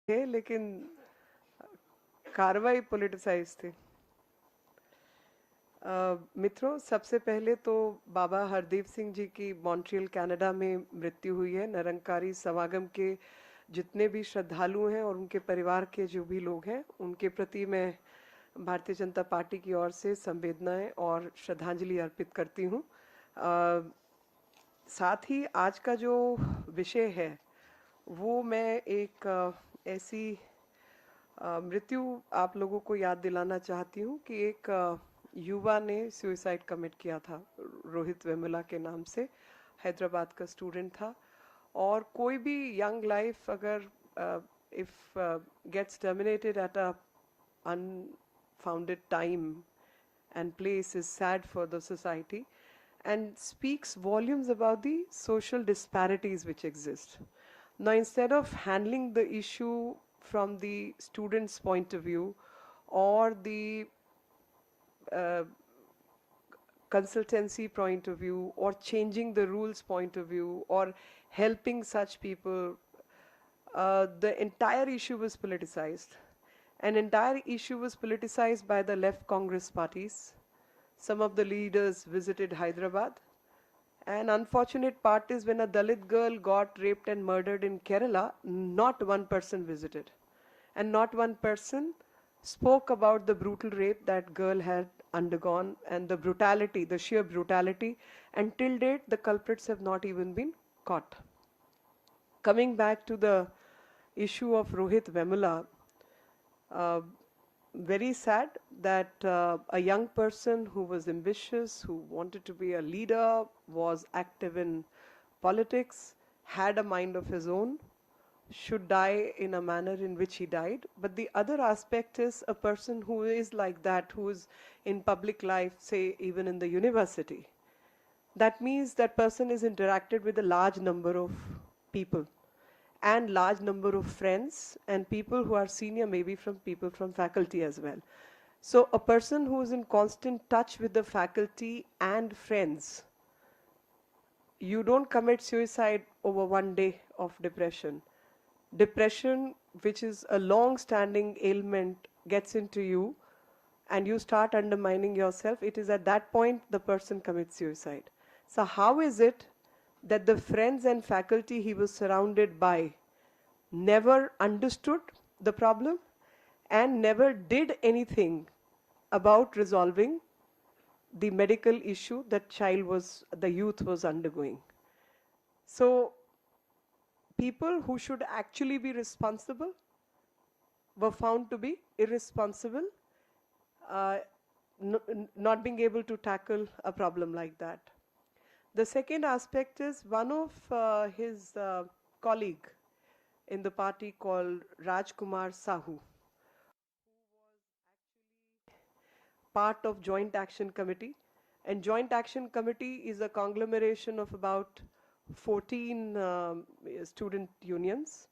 है, लेकिन कार्रवाई पॉलिटिसाइज थी। मित्रों, सबसे पहले तो बाबा हरदीप सिंह जी की मॉन्ट्रियल कनाडा में मृत्यु हुई है। निरंकारी समागम के जितने भी श्रद्धालु हैं और उनके परिवार के जो भी लोग हैं, उनके प्रति मैं भारतीय जनता पार्टी की ओर से संवेदनाएं और श्रद्धांजलि अर्पित करती हूँ। साथ ही आज का जो विषय है वो मैं एक ऐसी मृत्यु आप लोगों को याद दिलाना चाहती हूँ कि एक युवा ने सुसाइड कमिट किया था, रोहित वेमुला के नाम से। हैदराबाद का स्टूडेंट था। और कोई भी यंग लाइफ अगर if gets terminated at a unfounded time and place is sad for the society and speaks volumes about the social disparities which exist. Now, instead of handling the issue from the student's point of view or the uh, consultancy point of view or changing the rules point of view or helping such people, the entire issue was politicized. An entire issue was politicized by the left Congress parties. Some of the leaders visited Hyderabad. An unfortunate part is when a Dalit girl got raped and murdered in Kerala, not one person visited. And not one person spoke about the brutal rape that girl had undergone and the brutality, the sheer brutality. Until date, the culprits have not even been caught. Coming back to the issue of Rohit Vemula, uh, very sad that a young person who was ambitious, who wanted to be a leader, was active in politics, had a mind of his own, should die in a manner in which he died. But the other aspect is a person who is like that, who is in public life, say even in the university. That means that person is interacted with a large number of people and large number of friends and people who are senior, maybe from people from faculty as well. So a person who is in constant touch with the faculty and friends, you don't commit suicide over one day of depression. Depression, which is a long standing ailment, gets into you and you start undermining yourself. It is at that point the person commits suicide. So how is it that the friends and faculty he was surrounded by never understood the problem and never did anything about resolving the medical issue that the youth was undergoing? So people who should actually be responsible were found to be irresponsible, uh, not being able to tackle a problem like that. The second aspect is one of his colleague in the party called Rajkumar Sahu, part of Joint Action Committee. And Joint Action Committee is a conglomeration of about 14 student unions.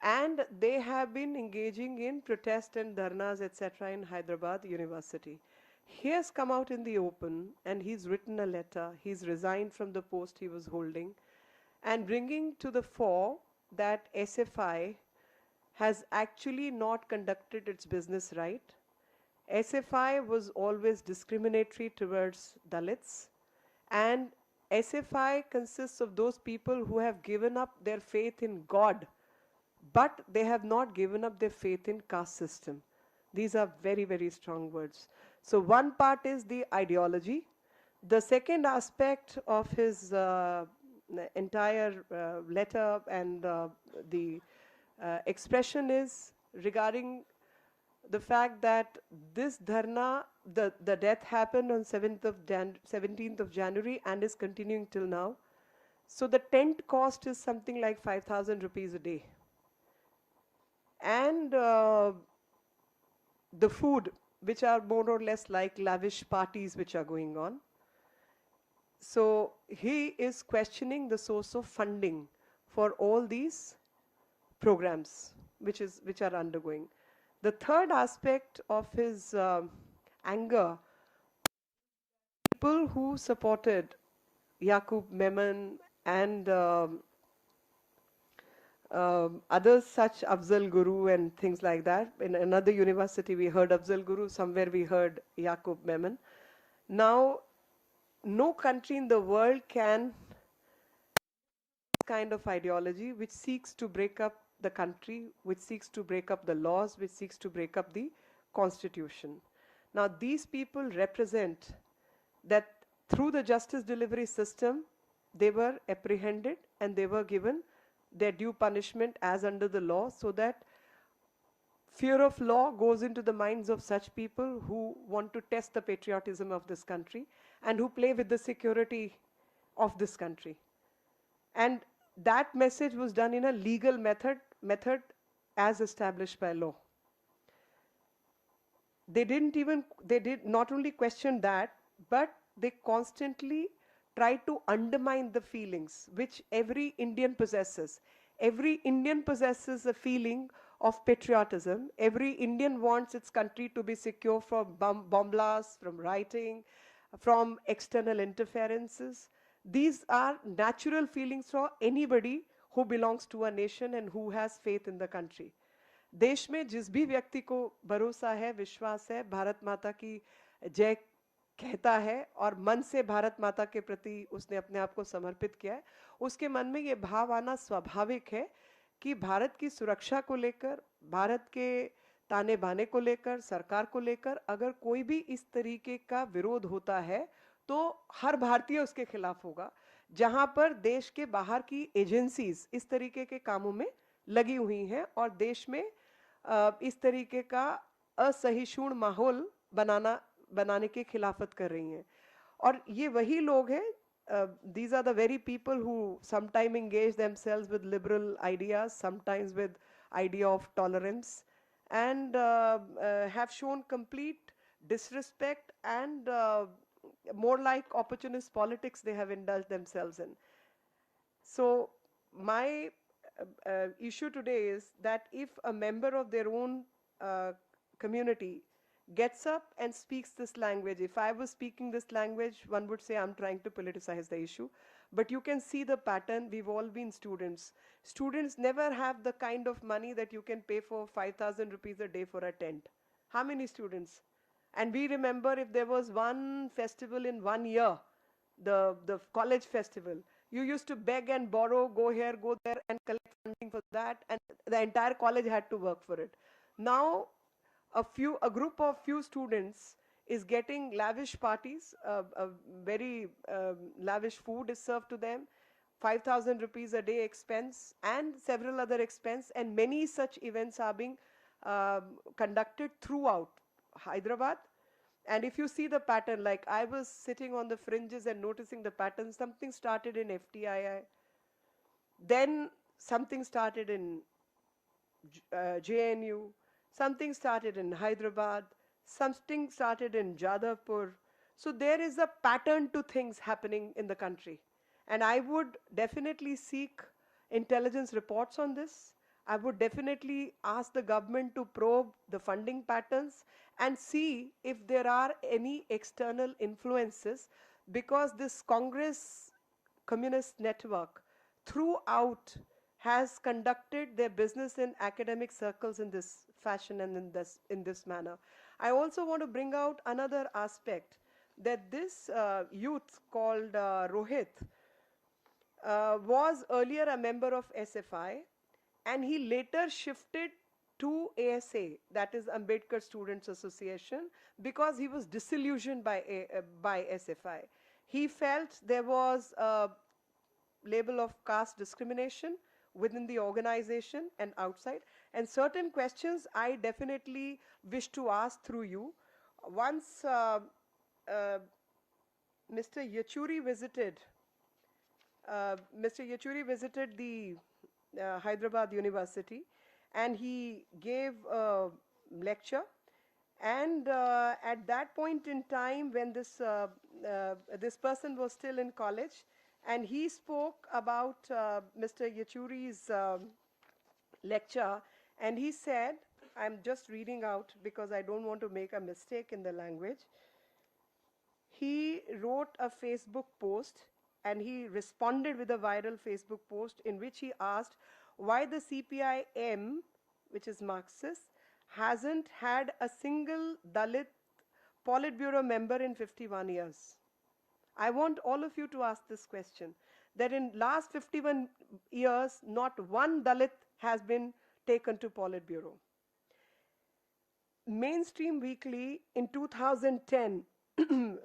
And they have been engaging in protest and dharnas, etc., in Hyderabad University. He has come out in the open and he's written a letter. He's resigned from the post he was holding and bringing to the fore that SFI has actually not conducted its business right. SFI was always discriminatory towards Dalits, and SFI consists of those people who have given up their faith in God, but they have not given up their faith in caste system. These are very, very strong words. So one part is the ideology. The second aspect of his entire letter and the expression is regarding the fact that this dharna, the death happened on 17th of January and is continuing till now. So the tent cost is something like 5,000 rupees a day. And the food, which are more or less like lavish parties which are going on. So he is questioning the source of funding for all these programs which are undergoing. The third aspect of his anger, people who supported Yaqub Memon and Others such Afzal Guru and things like that. In another university, we heard Afzal Guru. Somewhere we heard Yaqub Memon. Now, no country in the world can kind of ideology which seeks to break up the country, which seeks to break up the laws, which seeks to break up the constitution. Now, these people represent that through the justice delivery system, they were apprehended and they were given their due punishment as under the law, so that fear of law goes into the minds of such people who want to test the patriotism of this country and who play with the security of this country. And that message was done in a legal method as established by law. They did not only question that, but they constantly try to undermine the feelings which every Indian possesses. Every Indian possesses a feeling of patriotism. Every Indian wants its country to be secure from bomb blasts, from rioting, from external interferences. These are natural feelings for anybody who belongs to a nation and who has faith in the country. देश में जिस भी व्यक्ति को भरोसा है, विश्वास है, भारत माता की जय कहता है और मन से भारत माता के प्रति उसने अपने आप को समर्पित किया है, उसके मन में ये भाव आना स्वाभाविक है कि भारत की सुरक्षा को लेकर, भारत के ताने बाने को लेकर, सरकार को लेकर अगर कोई भी इस तरीके का विरोध होता है तो हर भारतीय उसके खिलाफ होगा. जहां पर देश के बाहर की एजेंसीज इस तरीके के कामों में लगी हुई हैं और देश में इस तरीके का असहिष्णु माहौल बनाने की खिलाफत कर रही हैं. और ये वही लोग हैं, these are the very people who sometimes engage themselves with liberal ideas, sometimes with idea of tolerance, and have shown complete disrespect and more like opportunist politics they have indulged themselves in. So my issue today is that if a member of their own community gets up and speaks this language, if I was speaking this language, one would say I'm trying to politicize the issue. But you can see the pattern. We've all been students. Students never have the kind of money that you can pay for 5,000 rupees a day for a tent. How many students? And we remember if there was one festival in 1 year, the college festival, you used to beg and borrow, go here, go there, and collect funding for that, and the entire college had to work for it. Now, a group of few students is getting lavish parties, very lavish food is served to them, 5,000 rupees a day expense, and several other expense, and many such events are being conducted throughout Hyderabad. And if you see the pattern, like I was sitting on the fringes and noticing the pattern, something started in FTII, then something started in JNU, something started in Hyderabad, something started in Jadavpur. So there is a pattern to things happening in the country. And I would definitely seek intelligence reports on this. I would definitely ask the government to probe the funding patterns and see if there are any external influences, because this Congress communist network throughout has conducted their business in academic circles in this fashion and in this manner. I also want to bring out another aspect, that this youth called Rohit was earlier a member of SFI, and he later shifted to ASA, that is Ambedkar Students Association, because he was disillusioned by SFI. He felt there was a label of caste discrimination within the organization and outside, and certain questions I definitely wish to ask through you. Once Mr. Yechury visited the Hyderabad University, and he gave a lecture, and at that point in time when this person was still in college, and he spoke about Mr. Yechury's lecture, and he said, I'm just reading out because I don't want to make a mistake in the language. He wrote a Facebook post, and he responded with a viral Facebook post in which he asked, why the CPI-M, which is Marxist, hasn't had a single Dalit Politburo member in 51 years. I want all of you to ask this question, that in last 51 years, not one Dalit has been taken to Politburo. Mainstream Weekly in 2010,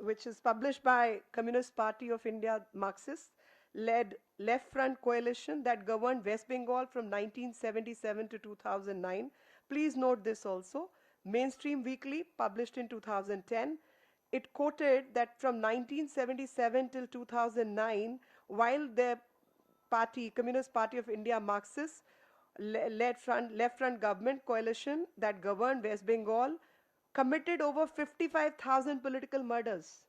which is published by Communist Party of India Marxist-led Left Front Coalition that governed West Bengal from 1977 to 2009. Please note this also. Mainstream Weekly, published in 2010, it quoted that from 1977 till 2009, while the party, Communist Party of India Marxist, left front government coalition that governed West Bengal committed over 55,000 political murders.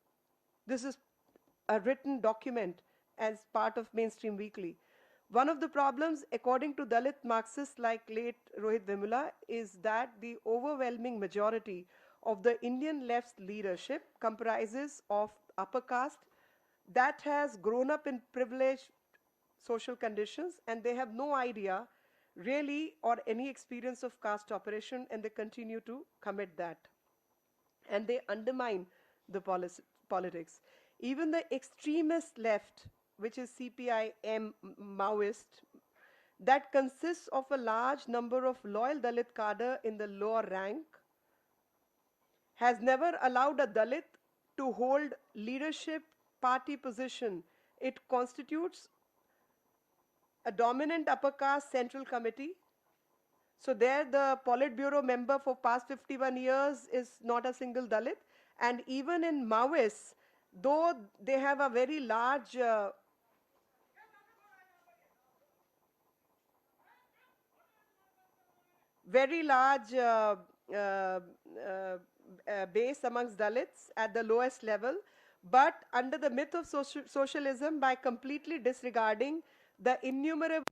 This is a written document as part of Mainstream Weekly. One of the problems, according to Dalit Marxists like late Rohit Vemula, is that the overwhelming majority of the Indian left's leadership comprises of upper caste that has grown up in privileged social conditions, and they have no idea really or any experience of caste operation, and they continue to commit that. And they undermine the politics. Even the extremist left, which is CPI-M Maoist, that consists of a large number of loyal Dalit cadre in the lower rank, has never allowed a Dalit to hold leadership party position. It constitutes a dominant upper caste central committee. So there the Politburo member for past 51 years is not a single Dalit. And even in Maoists, though they have a very large base amongst Dalits at the lowest level, but under the myth of socialism, by completely disregarding the innumerable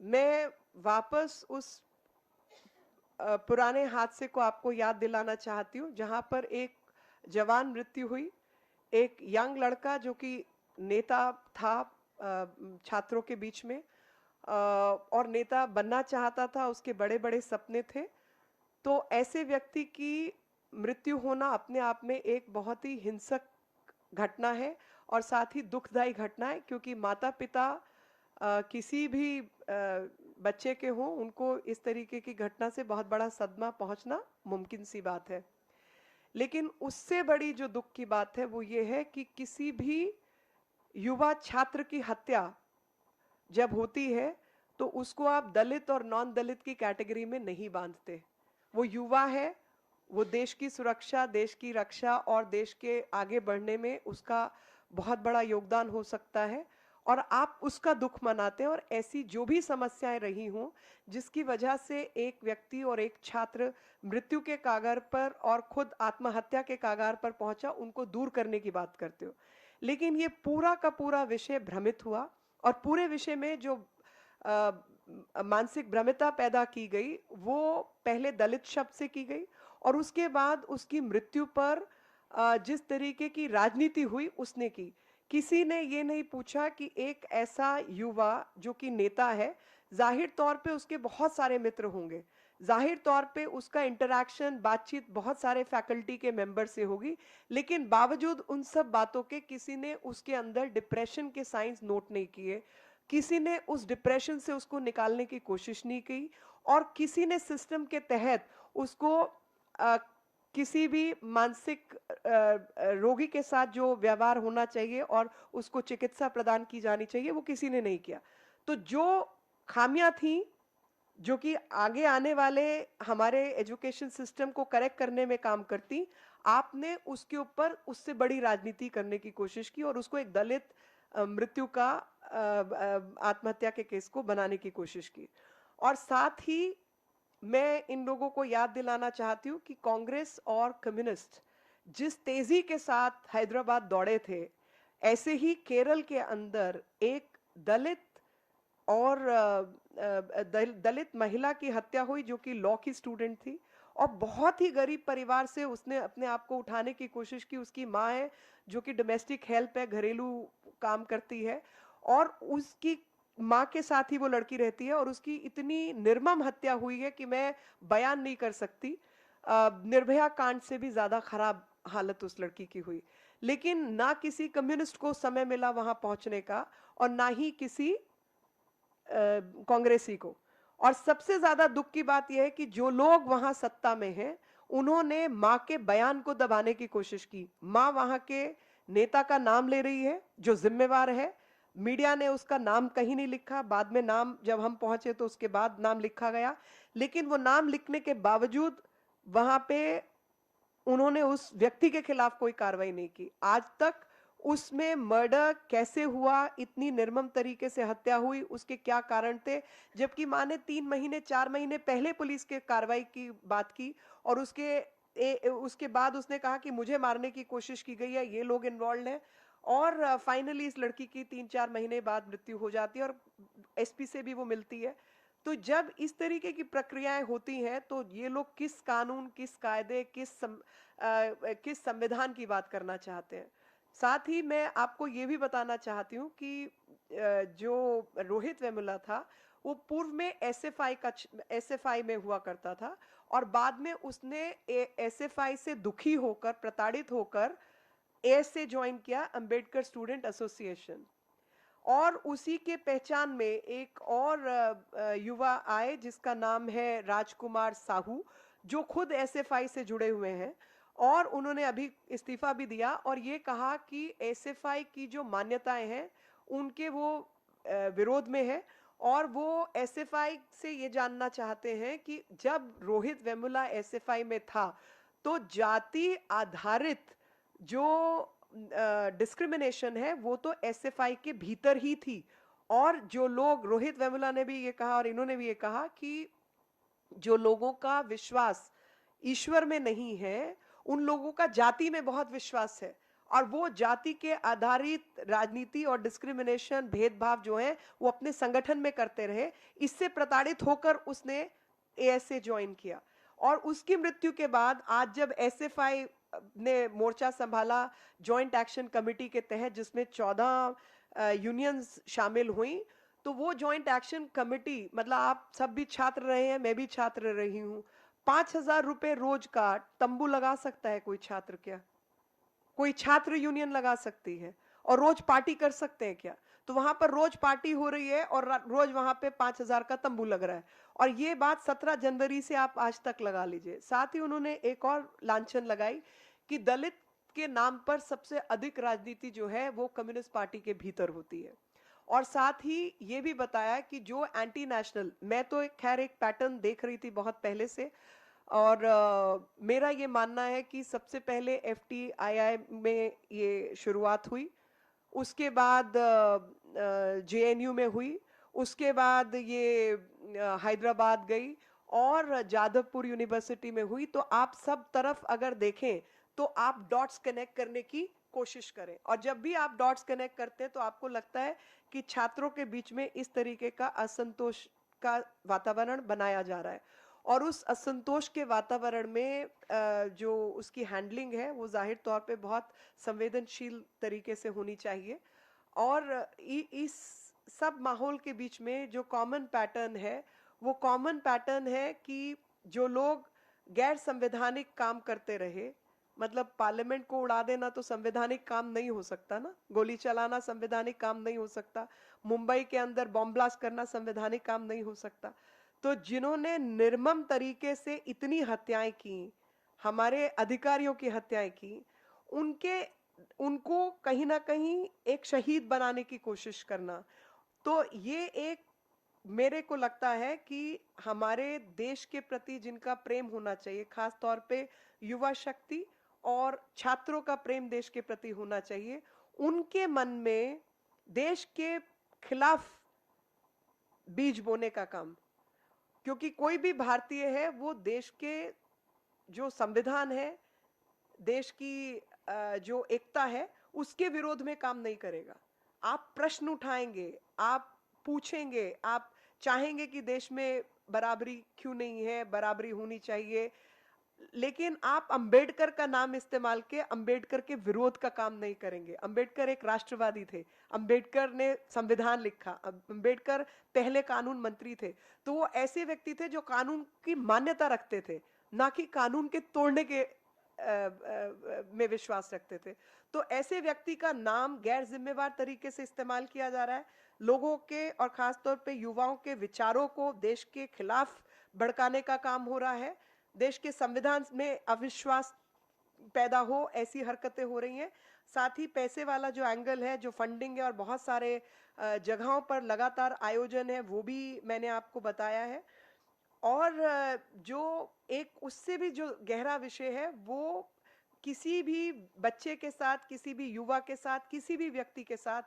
मैं वापस उस पुराने हादसे को आपको याद दिलाना चाहती हूँ, जहां पर एक जवान मृत्यु हुई, एक यंग लड़का जो कि नेता था छात्रों के बीच में और नेता बनना चाहता था, उसके बड़े बड़े सपने थे। तो ऐसे व्यक्ति की मृत्यु होना अपने आप में एक बहुत ही हिंसक घटना है और साथ ही दुखदायी घटना है, क्योंकि माता पिता किसी भी बच्चे के हों, उनको इस तरीके की घटना से बहुत बड़ा सदमा पहुंचना मुमकिन सी बात है। लेकिन उससे बड़ी जो दुख की बात है वो ये है कि किसी भी युवा छात्र की हत्या जब होती है तो उसको आप दलित और नॉन दलित की कैटेगरी में नहीं बांधते। वो युवा है, वो देश की सुरक्षा, देश की रक्षा और देश के आगे बढ़ने में उसका बहुत बड़ा योगदान हो सकता है, और आप उसका दुख मनाते हैं। और ऐसी जो भी समस्याएं रही हों जिसकी वजह से एक व्यक्ति और एक छात्र मृत्यु के कागार पर और खुद आत्महत्या के कागार पर पहुंचा, उनको दूर करने की बात करते हो। लेकिन ये पूरा का पूरा विषय भ्रमित हुआ, और पूरे विषय में जो मानसिक भ्रमिता पैदा की गई वो पहले दलित शब्द से की गई, और उसके बाद उसकी मृत्यु पर जिस तरीके की राजनीति हुई उसने की। किसी ने ये नहीं पूछा कि एक ऐसा युवा जो कि नेता है, जाहिर तौर पे उसके बहुत सारे मित्र होंगे, जाहिर तौर पे उसका इंटरैक्शन, बातचीत बहुत सारे फैकल्टी के मेंबर से होगी, लेकिन बावजूद उन सब बातों के किसी ने उसके अंदर डिप्रेशन के साइंस नोट नहीं किए, किसी ने उस डिप्रेशन से उसको निकालने की कोशिश नहीं की, और किसी ने सिस्टम के तहत उसको किसी भी मानसिक रोगी के साथ जो व्यवहार होना चाहिए और उसको चिकित्सा प्रदान की जानी चाहिए, वो किसी ने नहीं किया। तो जो खामियां थी, जो कि आगे आने वाले हमारे एजुकेशन सिस्टम को करेक्ट करने में काम करती, आपने उसके ऊपर उससे बड़ी राजनीति करने की कोशिश की और उसको एक दलित मृत्यु का आत्महत्या के केस को बनाने की कोशिश की। और साथ ही मैं इन लोगों को याद दिलाना चाहती हूँ कि कांग्रेस और कम्युनिस्ट जिस तेजी के साथ हैदराबाद दौड़े थे, ऐसे ही केरल के अंदर एक दलित और दलित महिला की हत्या हुई जो कि लॉ की स्टूडेंट थी, और बहुत ही गरीब परिवार से उसने अपने आप को उठाने की कोशिश की। उसकी माँ है जो कि डोमेस्टिक हेल्प है, घरेलू काम करती है, और उसकी माँ के साथ ही वो लड़की रहती है, और उसकी इतनी निर्मम हत्या हुई है कि मैं बयान नहीं कर सकती। निर्भया कांड से भी ज्यादा खराब हालत उस लड़की की हुई, लेकिन ना किसी कम्युनिस्ट को समय मिला वहां पहुंचने का, और ना ही किसी कांग्रेसी को। और सबसे ज्यादा दुख की बात यह है कि जो लोग वहां सत्ता में हैं, उन्होंने मां के बयान को दबाने की कोशिश की। मां वहां के नेता का नाम ले रही है जो जिम्मेवार है, मीडिया ने उसका नाम कहीं नहीं लिखा, बाद में नाम जब हम पहुंचे तो उसके बाद नाम लिखा गया, लेकिन वो नाम लिखने के बावजूद वहां पे उन्होंने उस व्यक्ति के खिलाफ कोई कार्रवाई नहीं की। आज तक उसमें मर्डर कैसे हुआ, इतनी निर्मम तरीके से हत्या हुई, उसके क्या कारण थे, जबकि मां ने 3 महीने 4 महीने पहले पुलिस के कार्रवाई की बात की, और उसके बाद उसने कहा कि मुझे मारने की कोशिश की गई है, ये लोग इन्वॉल्व हैं, और फाइनली इस लड़की की 3-4 महीने बाद मृत्यु हो जाती है और एसपी से भी वो मिलती है। तो जब इस तरीके की प्रक्रियाएं होती हैं, तो ये लोग किस कानून, किस कायदे, किस संविधान की बात करना चाहते हैं। साथ ही मैं आपको ये भी बताना चाहती हूँ कि जो रोहित वेमुला था, वो पूर्व में एसएफआई में हुआ करता था, और बाद में उसने एसएफआई से दुखी होकर, प्रताड़ित होकर एएसए ज्वाइन किया, अंबेडकर स्टूडेंट एसोसिएशन। और उसी के पहचान में एक और युवा आए जिसका नाम है राजकुमार साहू, जो खुद एसएफआई से जुड़े हुए हैं, और उन्होंने अभी इस्तीफा भी दिया और ये कहा कि एसएफआई की जो मान्यताएं हैं उनके वो विरोध में है, और वो एसएफआई से ये जानना चाहते हैं कि जब रोहित वेमुला एसएफआई में था, तो जाति आधारित जो डिस्क्रिमिनेशन है वो तो एसएफआई के भीतर ही थी। और जो लोग, रोहित वेमुला ने भी ये कहा और इन्होंने भी ये कहा कि जो लोगों का विश्वास ईश्वर में नहीं है, उन लोगों का जाति में बहुत विश्वास है, और वो जाति के आधारित राजनीति और डिस्क्रिमिनेशन, भेदभाव जो है वो अपने संगठन में करते रहे। इससे प्रताड़ित होकर उसने एएसए ज्वाइन किया, और उसकी मृत्यु के बाद आज जब एसएफआई ने मोर्चा संभाला जॉइंट एक्शन कमेटी के तहत, जिसमें 14 यूनियंस शामिल हुई, तो वो जॉइंट एक्शन कमेटी, मतलब आप सब भी छात्र रहे हैं, मैं भी छात्र रही हूं, 5,000 रुपए रोज का तंबू लगा सकता है कोई छात्र क्या? कोई छात्र यूनियन लगा सकती है, और रोज पार्टी कर सकते हैं क्या? तो वहां पर रोज पार्टी हो रही है और रोज वहां पे 5,000 का तंबू लग रहा है, और ये बात 17 जनवरी से आप आज तक लगा लीजिए। साथ ही उन्होंने एक और लांछन लगाई कि दलित के नाम पर सबसे अधिक राजनीति जो है वो कम्युनिस्ट पार्टी के भीतर होती है। और साथ ही ये भी बताया कि जो एंटी नेशनल, मैं तो खैर एक पैटर्न देख रही थी बहुत पहले से, और मेरा ये मानना है कि सबसे पहले एफटीआईआई में ये शुरुआत हुई, उसके बाद जेएनयू में हुई, उसके बाद ये हैदराबाद गई, और जादवपुर यूनिवर्सिटी में हुई। तो आप सब तरफ अगर देखें तो आप डॉट्स कनेक्ट करने की कोशिश करें, और जब भी आप डॉट्स कनेक्ट करते हैं तो आपको लगता है कि छात्रों के बीच में इस तरीके का असंतोष का वातावरण बनाया जा रहा है, और उस असंतोष के वातावरण में जो उसकी हैंडलिंग है वो जाहिर तौर पे बहुत संवेदनशील तरीके से होनी चाहिए। और इस सब माहौल के बीच में जो कॉमन पैटर्न है, वो कॉमन पैटर्न है कि जो लोग गैर संवैधानिक काम करते रहे, मतलब पार्लियामेंट को उड़ा देना तो संवैधानिक काम नहीं हो सकता ना, गोली चलाना संवैधानिक काम नहीं हो सकता, मुंबई के अंदर बॉम्ब ब्लास्ट करना संवैधानिक काम नहीं हो सकता। तो जिन्होंने निर्मम तरीके से इतनी हत्याएं की, हमारे अधिकारियों की हत्याएं की, उनके उनको कहीं ना कहीं एक शहीद बनाने की कोशिश करना, तो ये एक, मेरे को लगता है कि हमारे देश के प्रति जिनका प्रेम होना चाहिए, खास तौर पे युवा शक्ति और छात्रों का प्रेम देश के प्रति होना चाहिए, उनके मन में देश के खिलाफ बीज बोने का काम। क्योंकि कोई भी भारतीय है वो देश के जो संविधान है, देश की जो एकता है, उसके विरोध में काम नहीं करेगा। आप प्रश्न उठाएंगे, आप पूछेंगे, आप चाहेंगे कि देश में बराबरी क्यों नहीं है, बराबरी होनी चाहिए, लेकिन आप अंबेडकर का नाम इस्तेमाल के अंबेडकर के विरोध का काम नहीं करेंगे। अंबेडकर एक राष्ट्रवादी थे, अंबेडकर ने संविधान लिखा, अंबेडकर पहले कानून मंत्री थे, तो वो ऐसे व्यक्ति थे जो कानून की मान्यता रखते थे, ना कि कानून के तोड़ने के में विश्वास रखते थे। तो ऐसे व्यक्ति का नाम गैर जिम्मेवार तरीके से इस्तेमाल किया जा रहा है, लोगों के और खासतौर पे युवाओं के विचारों को देश के खिलाफ भड़काने का काम हो रहा है, देश के संविधान में अविश्वास पैदा हो, ऐसी हरकतें हो रही हैं। साथ ही पैसे वाला जो एंगल है, जो फंडिंग है और बहुत सारे जगहों पर लगातार आयोजन है, वो भी मैंने आपको बताया है। और जो एक उससे भी जो गहरा विषय है, वो किसी भी बच्चे के साथ, किसी भी युवा के साथ, किसी भी व्यक्ति के साथ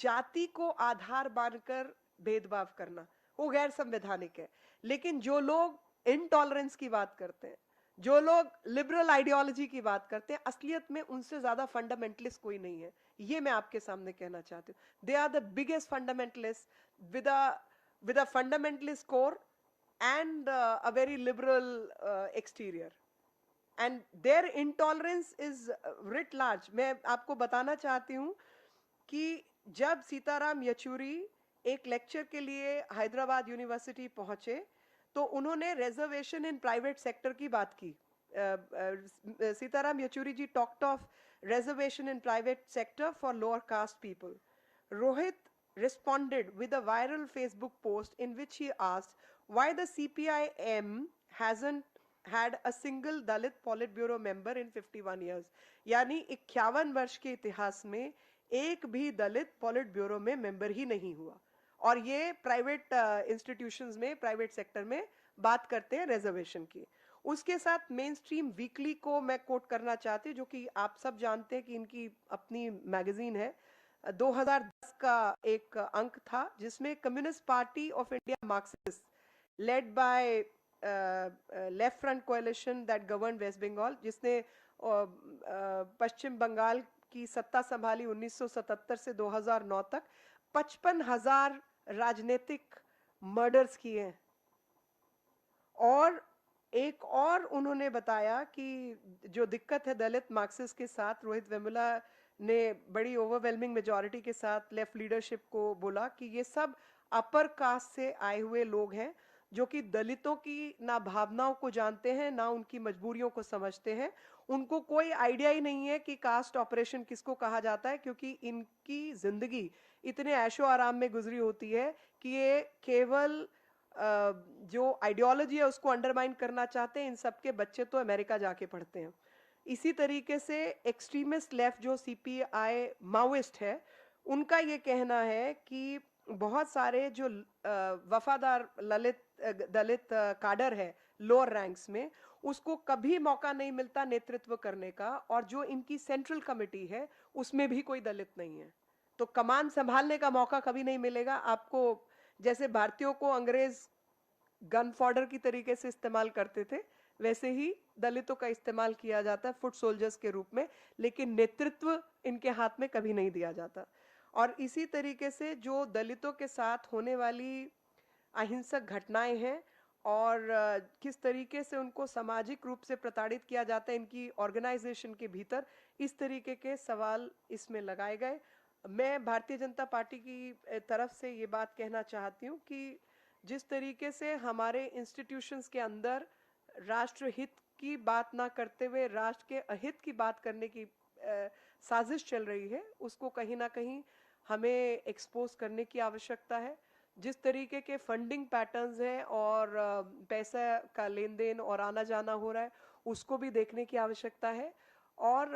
जाति को आधार मानकर भेदभाव करना, वो गैर संवैधानिक है। लेकिन जो लोग इनटॉलरेंस की बात करते हैं, जो लोग लिबरल आइडियोलॉजी की बात करते हैं, असलियत में उनसे ज्यादा फंडामेंटलिस्ट कोई नहीं है, ये मैं आपके सामने कहना चाहती हूँ। They are the biggest fundamentalist with a fundamentalist core and a very liberal exterior, and their intolerance is writ large। मैं आपको बताना चाहती हूँ कि जब सीताराम येचुरी एक लेक्चर के लिए हैदराबाद यूनिवर्सिटी पहुंचे, तो उन्होंने रिजर्वेशन इन प्राइवेट सेक्टर की बात की। Sitaram Yechury ji talked of reservation in private sector for lower caste people. Rohit responded with a viral Facebook post in which he asked why the CPIM hasn't had a single Dalit Politburo member in 51 years। यानी 51 वर्ष के इतिहास में एक भी दलित पॉलिट bureau में member ही नहीं हुआ। और ये प्राइवेट इंस्टीट्यूशंस में, प्राइवेट सेक्टर में बात करते हैं रिजर्वेशन की। उसके साथ मेन स्ट्रीम वीकली को मैं कोट करना चाहती हूँ, जो कि आप सब जानते हैं कि इनकी अपनी मैगजीन है। 2010 का एक अंक था जिसमें Communist Party of India Marxist led by Left Front coalition that govern West Bengal, जिसने पश्चिम बंगाल की सत्ता संभाली 1977 से 2009 तक, 55,000 राजनीतिक मर्डर्स किए हैं। और एक और उन्होंने बताया कि जो दिक्कत है दलित मार्क्सिस्ट के साथ, रोहित वेमुला ने बड़ी ओवरवेलमिंग मेजॉरिटी के साथ लेफ्ट लीडरशिप को बोला कि ये सब अपर कास्ट से आए हुए लोग हैं, जो कि दलितों की ना भावनाओं को जानते हैं, ना उनकी मजबूरियों को समझते हैं। उनको कोई आइडिया ही नहीं है कि कास्ट ऑपरेशन किसको कहा जाता है, क्योंकि इनकी जिंदगी इतने ऐशो आराम में गुजरी होती है कि ये केवल जो आइडियोलॉजी है उसको अंडरमाइन करना चाहते हैं। इन सब के बच्चे तो अमेरिका जाके पढ़ते हैं। इसी तरीके से एक्सट्रीमिस्ट लेफ्ट जो सीपीआई माओइस्ट है, उनका ये कहना है कि बहुत सारे जो वफादार दलित काडर है लोअर रैंक्स में, उसको कभी मौका नहीं मिलता नेतृत्व करने का, और जो इनकी सेंट्रल कमेटी है उसमें भी कोई दलित नहीं है, तो कमान संभालने का मौका कभी नहीं मिलेगा आपको। जैसे भारतीयों को अंग्रेज गन फॉडर की तरीके से इस्तेमाल करते थे, वैसे ही दलितों का इस्तेमाल किया जाता है फुट सोल्जर्स के रूप में, लेकिन नेतृत्व इनके हाथ में कभी नहीं दिया जाता। और इसी तरीके से जो दलितों के साथ होने वाली अहिंसक घटनाएं हैं और किस तरीके से उनको सामाजिक रूप से प्रताड़ित किया जाता है इनकी ऑर्गेनाइजेशन के भीतर, इस तरीके के सवाल इसमें लगाए गए। मैं भारतीय जनता पार्टी की तरफ से ये बात कहना चाहती हूँ कि जिस तरीके से हमारे इंस्टीट्यूशंस के अंदर राष्ट्र हित की बात ना करते हुए राष्ट्र के अहित की बात करने की साजिश चल रही है, उसको कहीं ना कहीं हमें एक्सपोज करने की आवश्यकता है। जिस तरीके के फंडिंग पैटर्न्स हैं और पैसा का लेन देन और आना जाना हो रहा है, उसको भी देखने की आवश्यकता है। और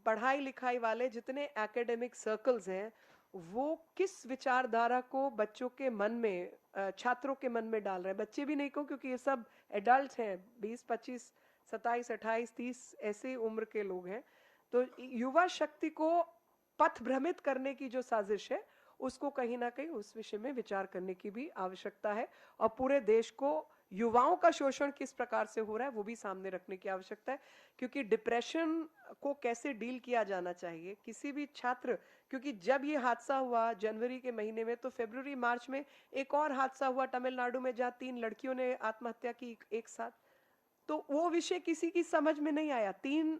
पढ़ाई लिखाई वाले जितने एकेडमिक सर्कल्स हैं, वो किस विचारधारा को बच्चों के मन में, छात्रों के मन में डाल रहे हैं। बच्चे भी नहीं कहूँ, क्योंकि ये सब एडल्ट हैं, 20, 25, 27, 28, 30 ऐसे उम्र के लोग हैं। तो युवा शक्ति को पथ भ्रमित करने की जो साजिश है, उसको कहीं ना कहीं उस विषय में विचार करने की भी आवश्यकता है। और पूरे देश को युवाओं का शोषण किस प्रकार से हो रहा है वो भी सामने रखने की आवश्यकता है। क्योंकि डिप्रेशन को कैसे डील किया जाना चाहिए किसी भी छात्र, क्योंकि जब ये हादसा हुआ जनवरी के महीने में, तो फरवरी मार्च में एक और हादसा हुआ तमिलनाडु में, जहां 3 लड़कियों ने आत्महत्या की एक साथ। तो वो विषय किसी की समझ में नहीं आया। 3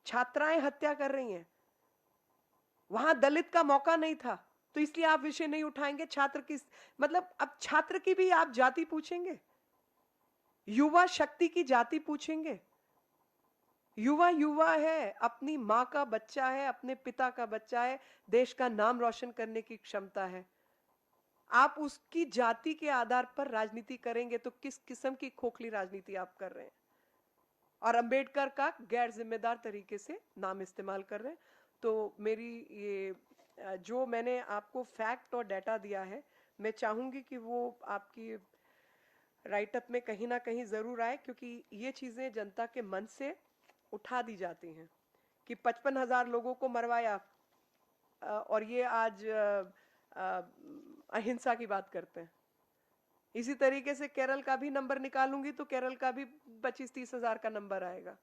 छात्राएं हत्या कर रही हैं, वहां दलित का मौका नहीं था, तो इसलिए आप विषय नहीं उठाएंगे। छात्र की, मतलब अब छात्र की भी आप जाति पूछेंगे, युवा शक्ति की जाति पूछेंगे। युवा युवा है, अपनी माँ का बच्चा है, अपने पिता का बच्चा है, देश का नाम रोशन करने की क्षमता है। आप उसकी जाति के आधार पर राजनीति करेंगे तो किस किस्म की खोखली राजनीति आप कर रहे हैं। और अंबेडकर का गैर जिम्मेदार तरीके से नाम इस्तेमाल कर रहे हैं। तो मेरी ये जो मैंने आपको फैक्ट और डाटा दिया है, मैं चाहूंगी कि वो आपकी राइटअप में कहीं ना कहीं जरूर आए, क्योंकि ये चीजें जनता के मन से उठा दी जाती हैं कि 55,000 लोगों को मरवाया, और ये आज अहिंसा की बात करते हैं। इसी तरीके से केरल का भी नंबर निकालूंगी तो केरल का भी 25-30 हजार का नंबर आएगा।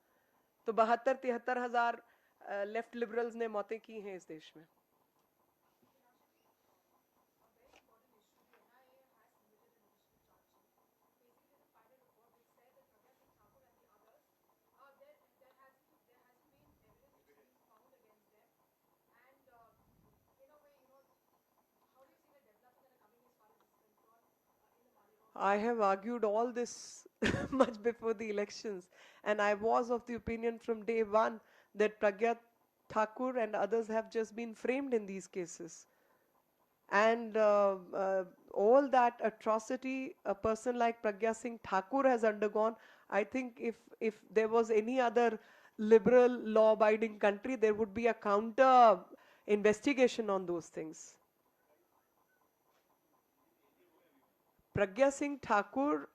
तो 72-73 हजार लेफ्ट लिबरल्स ने मौतें की हैं इस देश में। I have argued all this much before the elections, and I was of the opinion from day one that Pragya Thakur and others have just been framed in these cases. And all that atrocity a person like Pragya Singh Thakur has undergone, I think if there was any other liberal law-abiding country, there would be a counter investigation on those things. Pragya Singh Thakur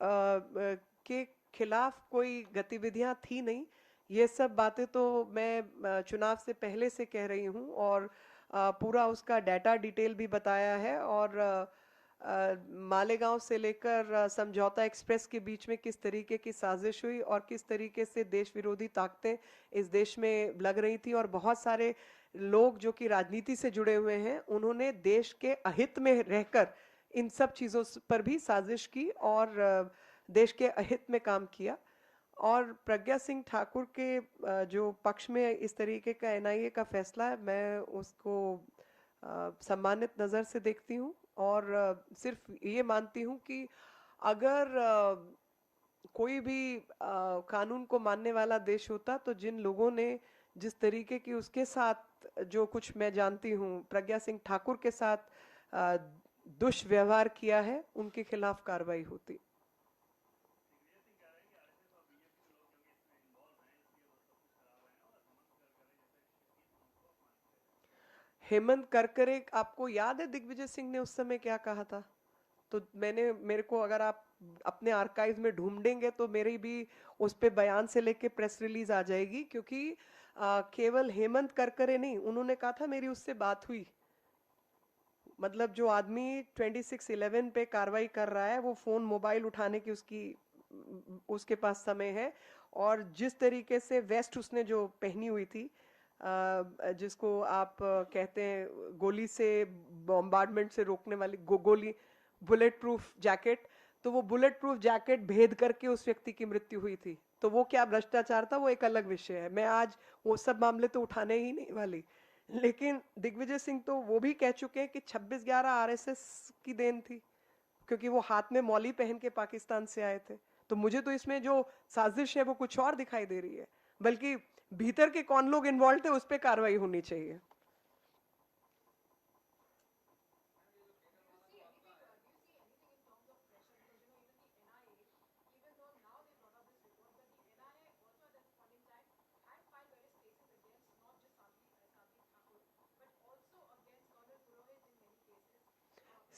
के खिलाफ कोई गतिविधियां थी नहीं। ये सब बातें तो मैं चुनाव से पहले से कह रही हूं, और पूरा उसका डाटा डिटेल भी बताया है। और मालेगांव से लेकर समझौता एक्सप्रेस के बीच में किस तरीके की साजिश हुई और किस तरीके से देश विरोधी ताकतें इस देश में लग रही थी, और बहुत सारे लोग जो कि राजनीति से जुड़े हुए हैं, उन्होंने देश के अहित में रहकर इन सब चीजों पर भी साजिश की और देश के अहित में काम किया। और प्रज्ञा सिंह ठाकुर के जो पक्ष में इस तरीके का एनआईए का फैसला है, मैं उसको सम्मानित नजर से देखती हूँ। और सिर्फ ये मानती हूँ कि अगर कोई भी कानून को मानने वाला देश होता, तो जिन लोगों ने जिस तरीके की उसके साथ, जो कुछ मैं जानती हूँ प्रज्ञा सिंह ठाकुर के साथ दुष्व्यवहार किया है, उनके खिलाफ कार्रवाई होती। हेमंत करकरे, आपको याद है दिग्विजय सिंह ने उस समय क्या कहा था? तो मेरे को अगर आप अपने आर्काइव में ढूंढेंगे तो मेरी भी उस पे बयान से लेके प्रेस रिलीज आ जाएगी। क्योंकि केवल हेमंत करकरे नहीं, उन्होंने कहा था मेरी उससे बात हुई। मतलब जो आदमी 2611 पे कार्रवाई कर रहा है, वो फोन मोबाइल उठाने की उसके पास समय है। और जिस तरीके से वेस्ट उसने जो पहनी हुई थी, जिसको आप कहते हैं गोली से, बॉम्बार्डमेंट से रोकने वाली गोली, बुलेट प्रूफ जैकेट, तो वो बुलेट प्रूफ जैकेट भेद करके उस व्यक्ति की मृत्यु हुई थी। तो वो क्या भ्रष्टाचार था, वो एक अलग विषय है। मैं आज वो सब मामले तो उठाने ही नहीं वाली। लेकिन दिग्विजय सिंह तो वो भी कह चुके हैं कि 26/11 आरएसएस की देन थी, क्योंकि वो हाथ में मौली पहन के पाकिस्तान से आए थे। तो मुझे तो इसमें जो साजिश है वो कुछ और दिखाई दे रही है, बल्कि भीतर के कौन लोग इन्वॉल्व थे उस पर कार्रवाई होनी चाहिए।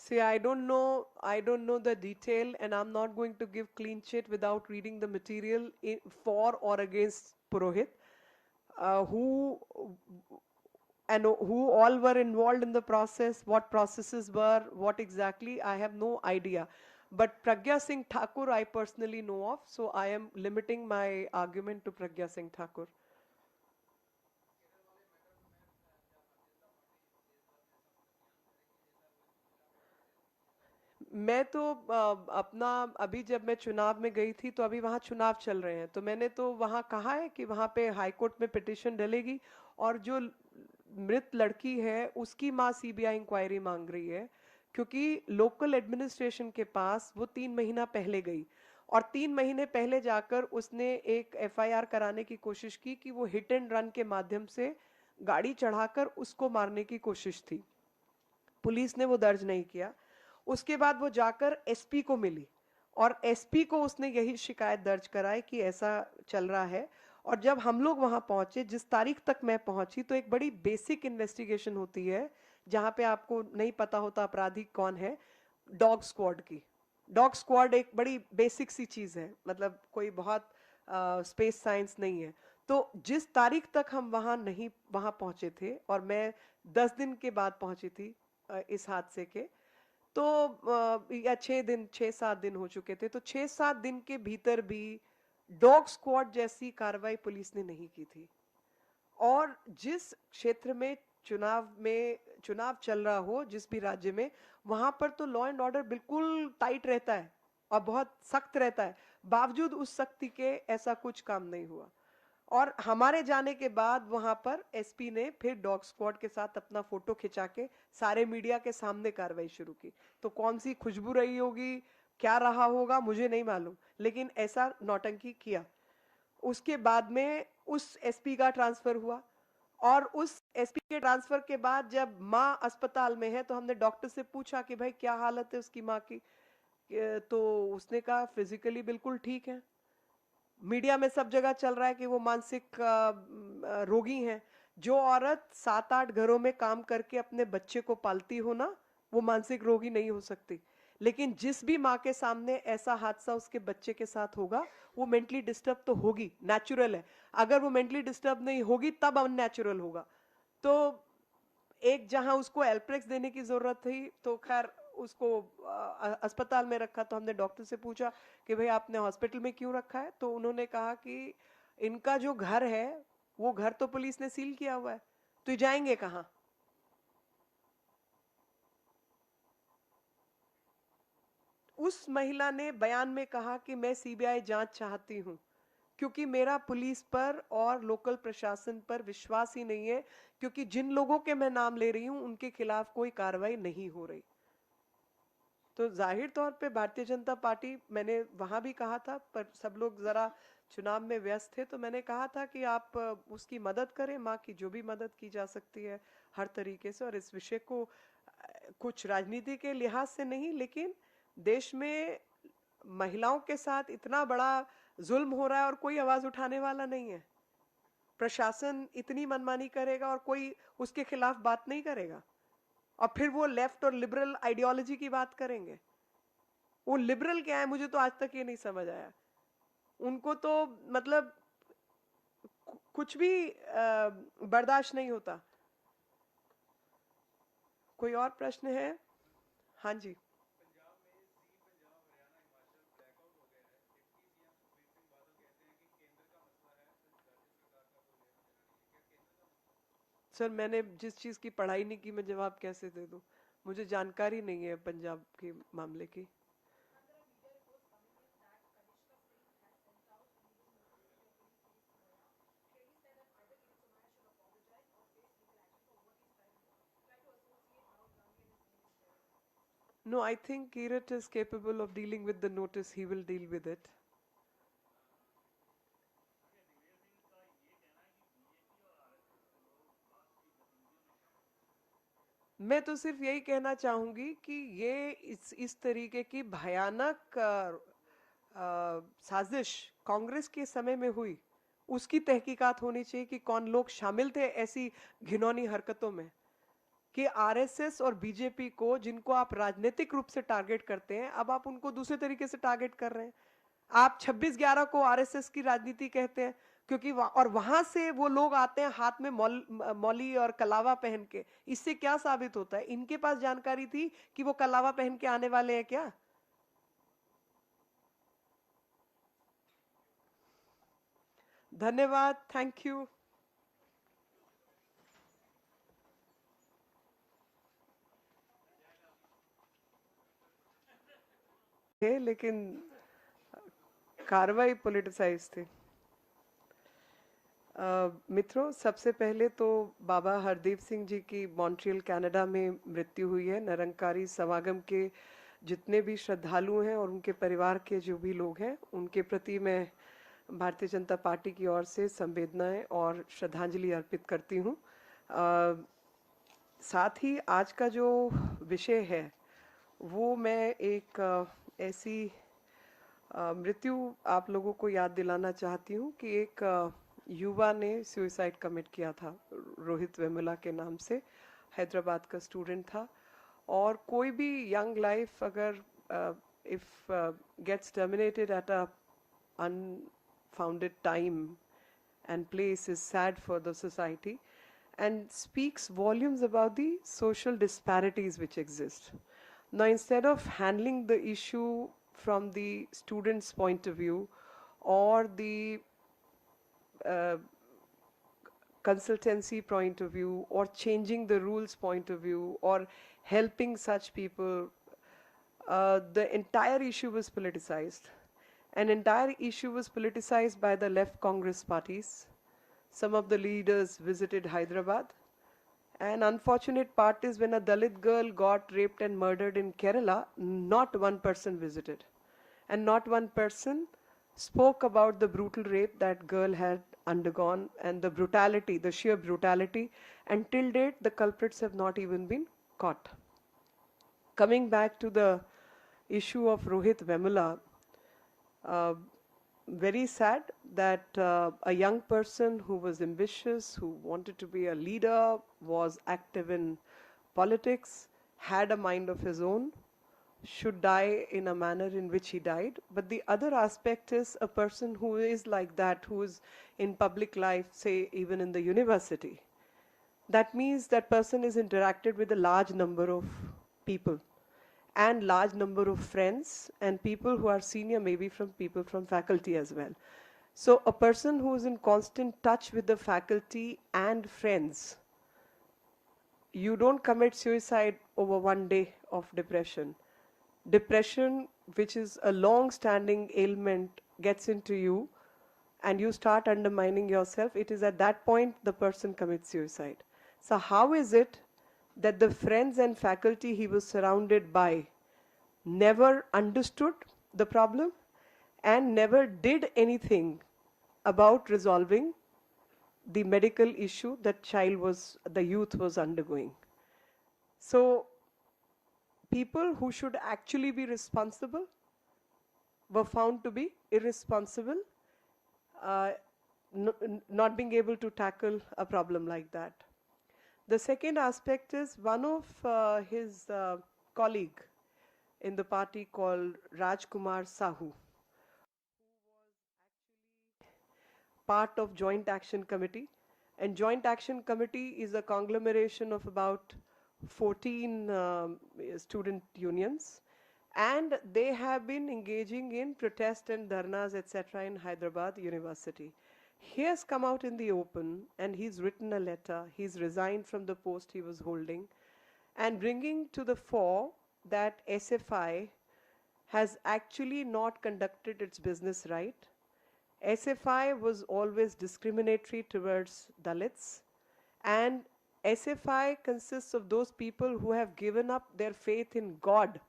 See, I don't know the detail, and I'm not going to give clean sheet without reading the material for or against Purohit. Who and who all were involved in the process, what processes were, what exactly, I have no idea. But Pragya Singh Thakur, I personally know of, so I am limiting my argument to Pragya Singh Thakur. मैं तो अपना अभी जब मैं चुनाव में गई थी तो अभी वहाँ चुनाव चल रहे हैं, तो मैंने तो वहाँ कहा है कि वहाँ पे हाई कोर्ट में पिटिशन डलेगी, और जो मृत लड़की है उसकी माँ सीबीआई इंक्वायरी मांग रही है, क्योंकि लोकल एडमिनिस्ट्रेशन के पास वो 3 महीना पहले गई, और 3 महीने पहले जाकर उसने एक एफआईआर कराने की कोशिश की कि वो हिट एंड रन के माध्यम से गाड़ी चढ़ाकर उसको मारने की कोशिश थी। पुलिस ने वो दर्ज नहीं किया। उसके बाद वो जाकर एसपी को मिली, और एसपी को उसने यही शिकायत दर्ज कराई कि ऐसा चल रहा है। और जब हम लोग वहां पहुंचे, जिस तारीख तक मैं पहुंची, तो एक बड़ी बेसिक इन्वेस्टिगेशन होती है जहां पे आपको नहीं पता होता अपराधी कौन है, डॉग स्क्वाड की। डॉग स्क्वाड एक बड़ी बेसिक सी चीज है, मतलब कोई बहुत स्पेस साइंस नहीं है। तो जिस तारीख तक हम वहां पहुंचे थे, और मैं 10 दिन के बाद पहुंची थी इस हादसे के, तो या 6 दिन 6-7 दिन हो चुके थे, तो 6-7 दिन के भीतर भी डॉग स्क्वाड जैसी कार्रवाई पुलिस ने नहीं की थी। और जिस क्षेत्र में चुनाव चल रहा हो, जिस भी राज्य में, वहां पर तो लॉ एंड ऑर्डर बिल्कुल टाइट रहता है और बहुत सख्त रहता है, बावजूद उस सख्ती के ऐसा कुछ काम नहीं हुआ। और हमारे जाने के बाद वहां पर एसपी ने फिर डॉग स्क्वाड के साथ अपना फोटो खिंचा के सारे मीडिया के सामने कार्रवाई शुरू की। तो कौन सी खुशबू रही होगी, क्या रहा होगा, मुझे नहीं मालूम, लेकिन ऐसा नौटंकी किया। उसके बाद में उस एसपी का ट्रांसफर हुआ, और उस एसपी के ट्रांसफर के बाद जब माँ अस्पताल में है, तो हमने डॉक्टर से पूछा कि भाई क्या हालत है उसकी माँ की, तो उसने कहा फिजिकली बिल्कुल ठीक है। मीडिया में सब जगह चल रहा है कि वो मानसिक रोगी हैं। जो औरत 7-8 घरों में काम करके अपने बच्चे को पालती हो ना, वो मानसिक रोगी नहीं हो सकती। लेकिन जिस भी माँ के सामने ऐसा हादसा उसके बच्चे के साथ होगा, वो मेंटली डिस्टर्ब तो होगी, नेचुरल है। अगर वो मेंटली डिस्टर्ब नहीं होगी तब अननेचुरल होगा। तो एक जहां उसको एल्प्रेक्स देने की जरूरत थी, तो खैर उसको अस्पताल में रखा। तो हमने डॉक्टर से पूछा कि भाई आपने हॉस्पिटल में क्यों रखा है, तो उन्होंने कहा कि इनका जो घर है वो घर तो पुलिस ने सील किया हुआ है, तो ये जाएंगे कहाँ। उस महिला ने बयान में कहा कि मैं सीबीआई जांच चाहती हूं, क्योंकि मेरा पुलिस पर और लोकल प्रशासन पर विश्वास ही नहीं है, क्योंकि जिन लोगों के मैं नाम ले रही हूं उनके खिलाफ कोई कार्रवाई नहीं हो रही। तो जाहिर तौर पे भारतीय जनता पार्टी, मैंने वहां भी कहा था, पर सब लोग जरा चुनाव में व्यस्त थे, तो मैंने कहा था कि आप उसकी मदद करें, माँ की जो भी मदद की जा सकती है हर तरीके से। और इस विषय को कुछ राजनीति के लिहाज से नहीं, लेकिन देश में महिलाओं के साथ इतना बड़ा जुल्म हो रहा है और कोई आवाज उठाने वाला नहीं है। प्रशासन इतनी मनमानी करेगा और कोई उसके खिलाफ बात नहीं करेगा, और फिर वो लेफ्ट और लिबरल आइडियोलॉजी की बात करेंगे। वो लिबरल क्या है, मुझे तो आज तक ये नहीं समझ आया। उनको तो मतलब कुछ भी बर्दाश्त नहीं होता। कोई और प्रश्न है? हाँ जी। सर, मैंने जिस चीज की पढ़ाई नहीं की, मैं जवाब कैसे दे दूं? मुझे जानकारी नहीं है पंजाब के मामले की। No, I think Kirat is capable of dealing with the notice. He will deal with it. मैं तो सिर्फ यही कहना चाहूंगी कि ये इस तरीके की भयानक साजिश कांग्रेस के समय में हुई, उसकी तहकीकात होनी चाहिए कि कौन लोग शामिल थे ऐसी घिनौनी हरकतों में, कि आरएसएस और बीजेपी को, जिनको आप राजनीतिक रूप से टारगेट करते हैं, अब आप उनको दूसरे तरीके से टारगेट कर रहे हैं। आप 26/11 को आरएसएस की राजनीति कहते हैं, क्योंकि और वहां से वो लोग आते हैं हाथ में मौली और कलावा पहन के। इससे क्या साबित होता है? इनके पास जानकारी थी कि वो कलावा पहन के आने वाले हैं क्या? धन्यवाद, थैंक यू। लेकिन कार्रवाई पॉलिटिसाइज थी। मित्रों, सबसे पहले तो बाबा हरदीप सिंह जी की मॉन्ट्रियल कनाडा में मृत्यु हुई है। निरंकारी समागम के जितने भी श्रद्धालु हैं और उनके परिवार के जो भी लोग हैं, उनके प्रति मैं भारतीय जनता पार्टी की ओर से संवेदनाएं और श्रद्धांजलि अर्पित करती हूँ। साथ ही आज का जो विषय है वो मैं एक ऐसी मृत्यु आप लोगों को याद दिलाना चाहती हूँ कि एक युवा ने सुसाइड कमिट किया था, रोहित वेमुला के नाम से। हैदराबाद का स्टूडेंट था। और कोई भी यंग लाइफ अगर if gets terminated at a unfounded time and place is sad for the society and speaks volumes about the social disparities which exist. Now, instead of handling the issue from the student's point of view or the uh, consultancy point of view or changing the rules point of view or helping such people, the entire issue was politicized. An entire issue was politicized by the left Congress parties. Some of the leaders visited Hyderabad. An unfortunate part is when a Dalit girl got raped and murdered in Kerala, not one person visited. And not one person spoke about the brutal rape that girl had undergone and the brutality, the sheer brutality. Until date, the culprits have not even been caught. Coming back to the issue of Rohit Vemula, uh, very sad that a young person who was ambitious, who wanted to be a leader, was active in politics, had a mind of his own, should die in a manner in which he died. But the other aspect is a person who is like that, who is in public life, say even in the university. That means that person is interacted with a large number of people and large number of friends and people who are senior, maybe from people from faculty as well. So a person who is in constant touch with the faculty and friends, you don't commit suicide over one day of depression. Depression, which is a long-standing ailment, gets into you and you start undermining yourself. It is at that point the person commits suicide. So how is it that the friends and faculty he was surrounded by never understood the problem and never did anything about resolving the medical issue that the youth was undergoing? So people who should actually be responsible were found to be irresponsible, uh, not being able to tackle a problem like that. The second aspect is one of his colleague in the party called Rajkumar Sahu, part of Joint Action Committee. And Joint Action Committee is a conglomeration of about 14 student unions. And they have been engaging in protest and dharnas, etc. in Hyderabad University. He has come out in the open and he's written a letter. He's resigned from the post he was holding and bringing to the fore that SFI has actually not conducted its business right. SFI was always discriminatory towards Dalits, and SFI consists of those people who have given up their faith in God,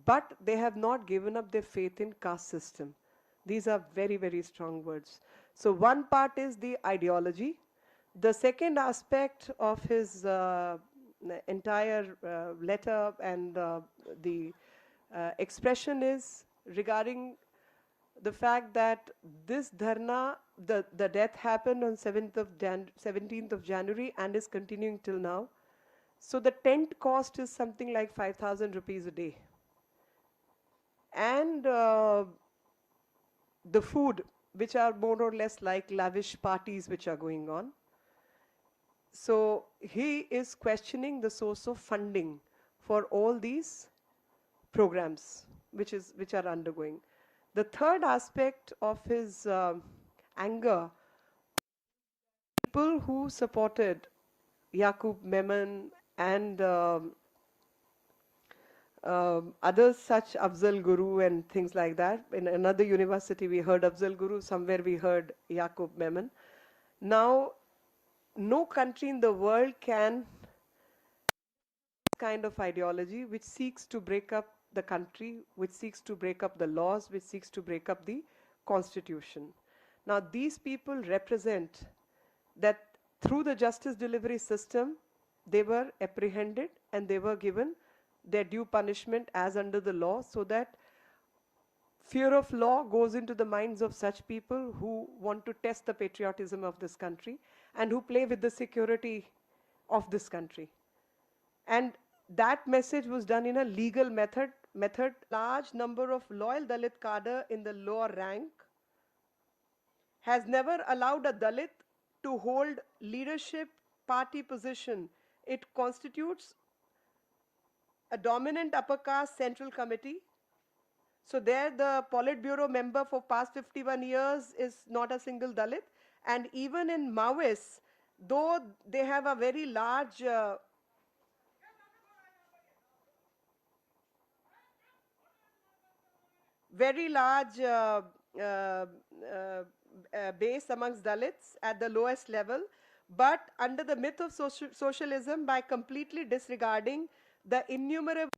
but they have not given up their faith in caste system. These are very, very strong words. So one part is the ideology. The second aspect of his entire letter, and the expression is regarding the fact that this dharna, the death happened on 17th of January and is continuing till now. So the tent cost is something like 5,000 rupees a day. And the food, which are more or less like lavish parties which are going on. So he is questioning the source of funding for all these programs which are undergoing. The third aspect of his anger, people who supported Yaqub Memon and others such Afzal Guru and things like that. In another university we heard Afzal Guru, somewhere we heard Yaqub Memon. Now, no country in the world can kind of ideology which seeks to break up the country, which seeks to break up the laws, which seeks to break up the constitution. Now, these people represent that through the justice delivery system, they were apprehended and they were given their due punishment as under the law, so that fear of law goes into the minds of such people who want to test the patriotism of this country and who play with the security of this country. And that message was done in a legal method. Large number of loyal Dalit cadre in the lower rank has never allowed a Dalit to hold leadership party position. It constitutes a dominant upper caste central committee. So there the Politburo member for past 51 years is not a single Dalit. And even in Maoists, though they have a very large base amongst Dalits at the lowest level, but under the myth of socialism, by completely disregarding the innumerable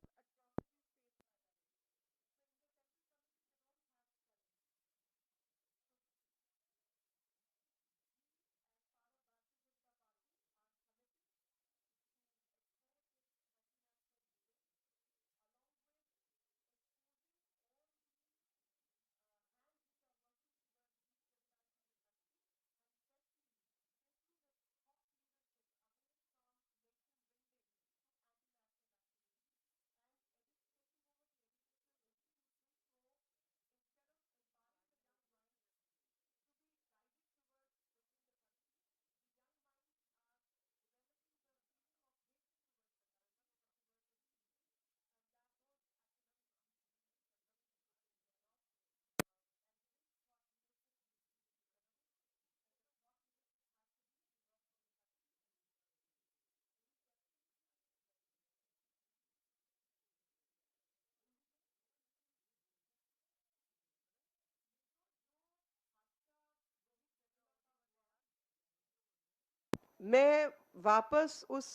मैं वापस उस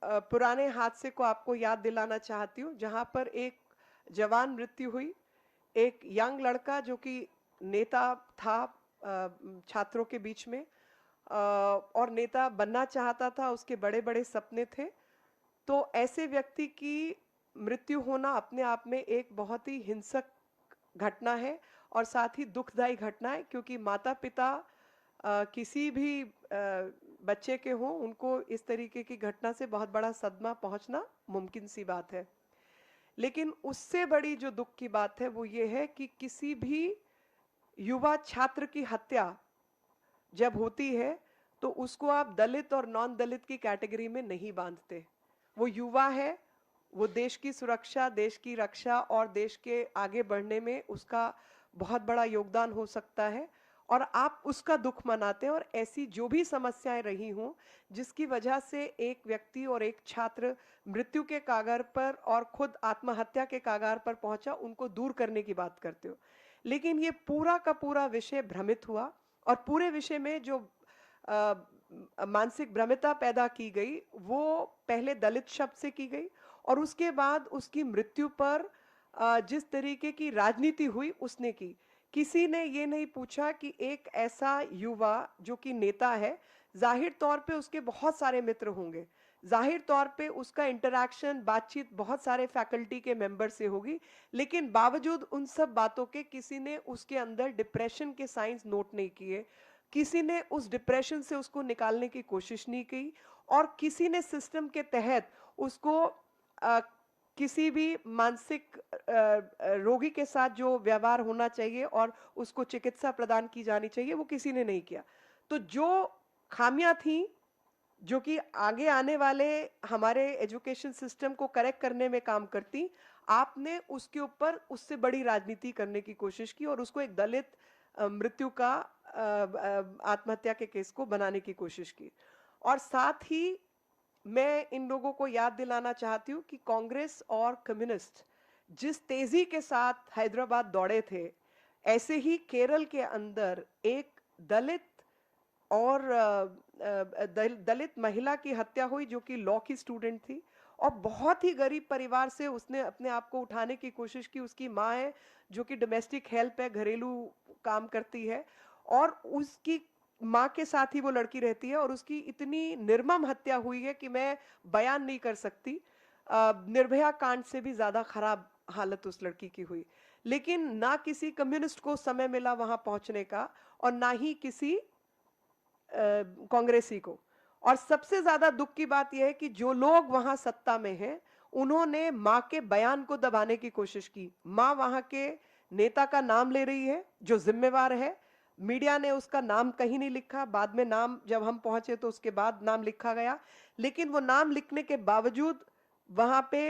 पुराने हादसे को आपको याद दिलाना चाहती हूँ, जहां पर एक जवान मृत्यु हुई, एक यंग लड़का जो कि नेता था छात्रों के बीच में और नेता बनना चाहता था, उसके बड़े बड़े सपने थे। तो ऐसे व्यक्ति की मृत्यु होना अपने आप में एक बहुत ही हिंसक घटना है और साथ ही दुखदायी घटना है, क्योंकि माता पिता किसी भी बच्चे के हों, उनको इस तरीके की घटना से बहुत बड़ा सदमा पहुंचना मुमकिन सी बात है। लेकिन उससे बड़ी जो दुख की बात है वो ये है कि किसी भी युवा छात्र की हत्या जब होती है तो उसको आप दलित और नॉन दलित की कैटेगरी में नहीं बांधते। वो युवा है, वो देश की सुरक्षा, देश की रक्षा और देश के आगे बढ़ने में उसका बहुत बड़ा योगदान हो सकता है, और आप उसका दुख मनाते हैं। और ऐसी जो भी समस्याएं रही हों जिसकी वजह से एक व्यक्ति और एक छात्र मृत्यु के कागार पर और खुद आत्महत्या के कागार पर पहुंचा, उनको दूर करने की बात करते हो। लेकिन ये पूरा का पूरा विषय भ्रमित हुआ और पूरे विषय में जो मानसिक भ्रमिता पैदा की गई वो पहले दलित शब्द से की गई और उसके बाद उसकी मृत्यु पर जिस तरीके की राजनीति हुई उसने की। किसी ने ये नहीं पूछा कि एक ऐसा युवा जो कि नेता है, जाहिर तौर पे उसके बहुत सारे मित्र होंगे, जाहिर तौर पे उसका इंटरैक्शन, बातचीत बहुत सारे फैकल्टी के मेंबर से होगी, लेकिन बावजूद उन सब बातों के किसी ने उसके अंदर डिप्रेशन के साइंस नोट नहीं किए, किसी ने उस डिप्रेशन से उसको निकालने की कोशिश नहीं की, और किसी ने सिस्टम के तहत उसको किसी भी मानसिक रोगी के साथ जो व्यवहार होना चाहिए और उसको चिकित्सा प्रदान की जानी चाहिए, वो किसी ने नहीं किया। तो जो खामियां थी, जो कि आगे आने वाले हमारे एजुकेशन सिस्टम को करेक्ट करने में काम करती, आपने उसके ऊपर उससे बड़ी राजनीति करने की कोशिश की और उसको एक दलित मृत्यु का आत्महत्या के केस को बनाने की कोशिश की। और साथ ही मैं इन लोगों को याद दिलाना चाहती हूँ कि कांग्रेस और कम्युनिस्ट जिस तेजी के साथ हैदराबाद दौड़े थे, ऐसे ही केरल के अंदर एक दलित और दलित महिला की हत्या हुई जो कि लॉ की स्टूडेंट थी, और बहुत ही गरीब परिवार से उसने अपने आप को उठाने की कोशिश की। उसकी माँ है जो कि डोमेस्टिक हेल्प है, घरेलू काम करती है, और उसकी माँ के साथ ही वो लड़की रहती है, और उसकी इतनी निर्मम हत्या हुई है कि मैं बयान नहीं कर सकती। निर्भया कांड से भी ज्यादा खराब हालत उस लड़की की हुई, लेकिन ना किसी कम्युनिस्ट को समय मिला वहां पहुंचने का, और ना ही किसी कांग्रेसी को। और सबसे ज्यादा दुख की बात यह है कि जो लोग वहां सत्ता में हैं, उन्होंने मां के बयान को दबाने की कोशिश की। मां वहां के नेता का नाम ले रही है जो जिम्मेवार है, मीडिया ने उसका नाम कहीं नहीं लिखा, बाद में नाम जब हम पहुंचे तो उसके बाद नाम लिखा गया, लेकिन वो नाम लिखने के बावजूद वहां पे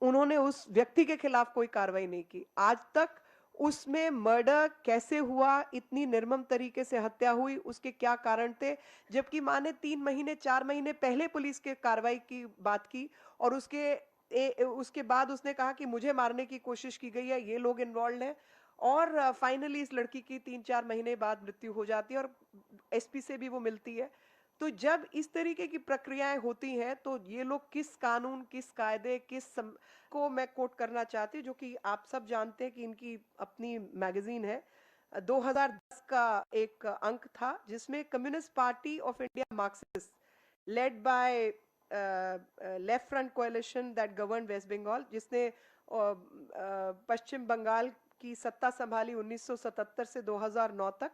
उन्होंने उस व्यक्ति के खिलाफ कोई कार्रवाई नहीं की। आज तक उसमें मर्डर कैसे हुआ, इतनी निर्मम तरीके से हत्या हुई, उसके क्या कारण थे, जबकि मां ने 3 महीने 4 महीने पहले पुलिस के कार्रवाई की बात की, और उसके बाद उसने कहा कि मुझे मारने की कोशिश की गई है, ये लोग इन्वॉल्व हैं, और फाइनली इस लड़की की 3-4 महीने बाद मृत्यु हो जाती है, और एसपी से भी वो मिलती है। तो जब इस तरीके की प्रक्रियाएं होती हैं, तो ये लोग किस कानून, किस कायदे, को मैं कोट करना चाहती हूँ, जो कि आप सब जानते हैं कि इनकी अपनी मैगजीन है। 2010 का एक अंक था जिसमें Communist Party of India Marxist led by Left Front coalition that govern West Bengal, जिसने पश्चिम बंगाल की सत्ता संभाली 1977 से 2009 तक,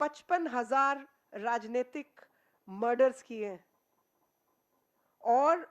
55,000 राजनीतिक मर्डर्स किए हैं। और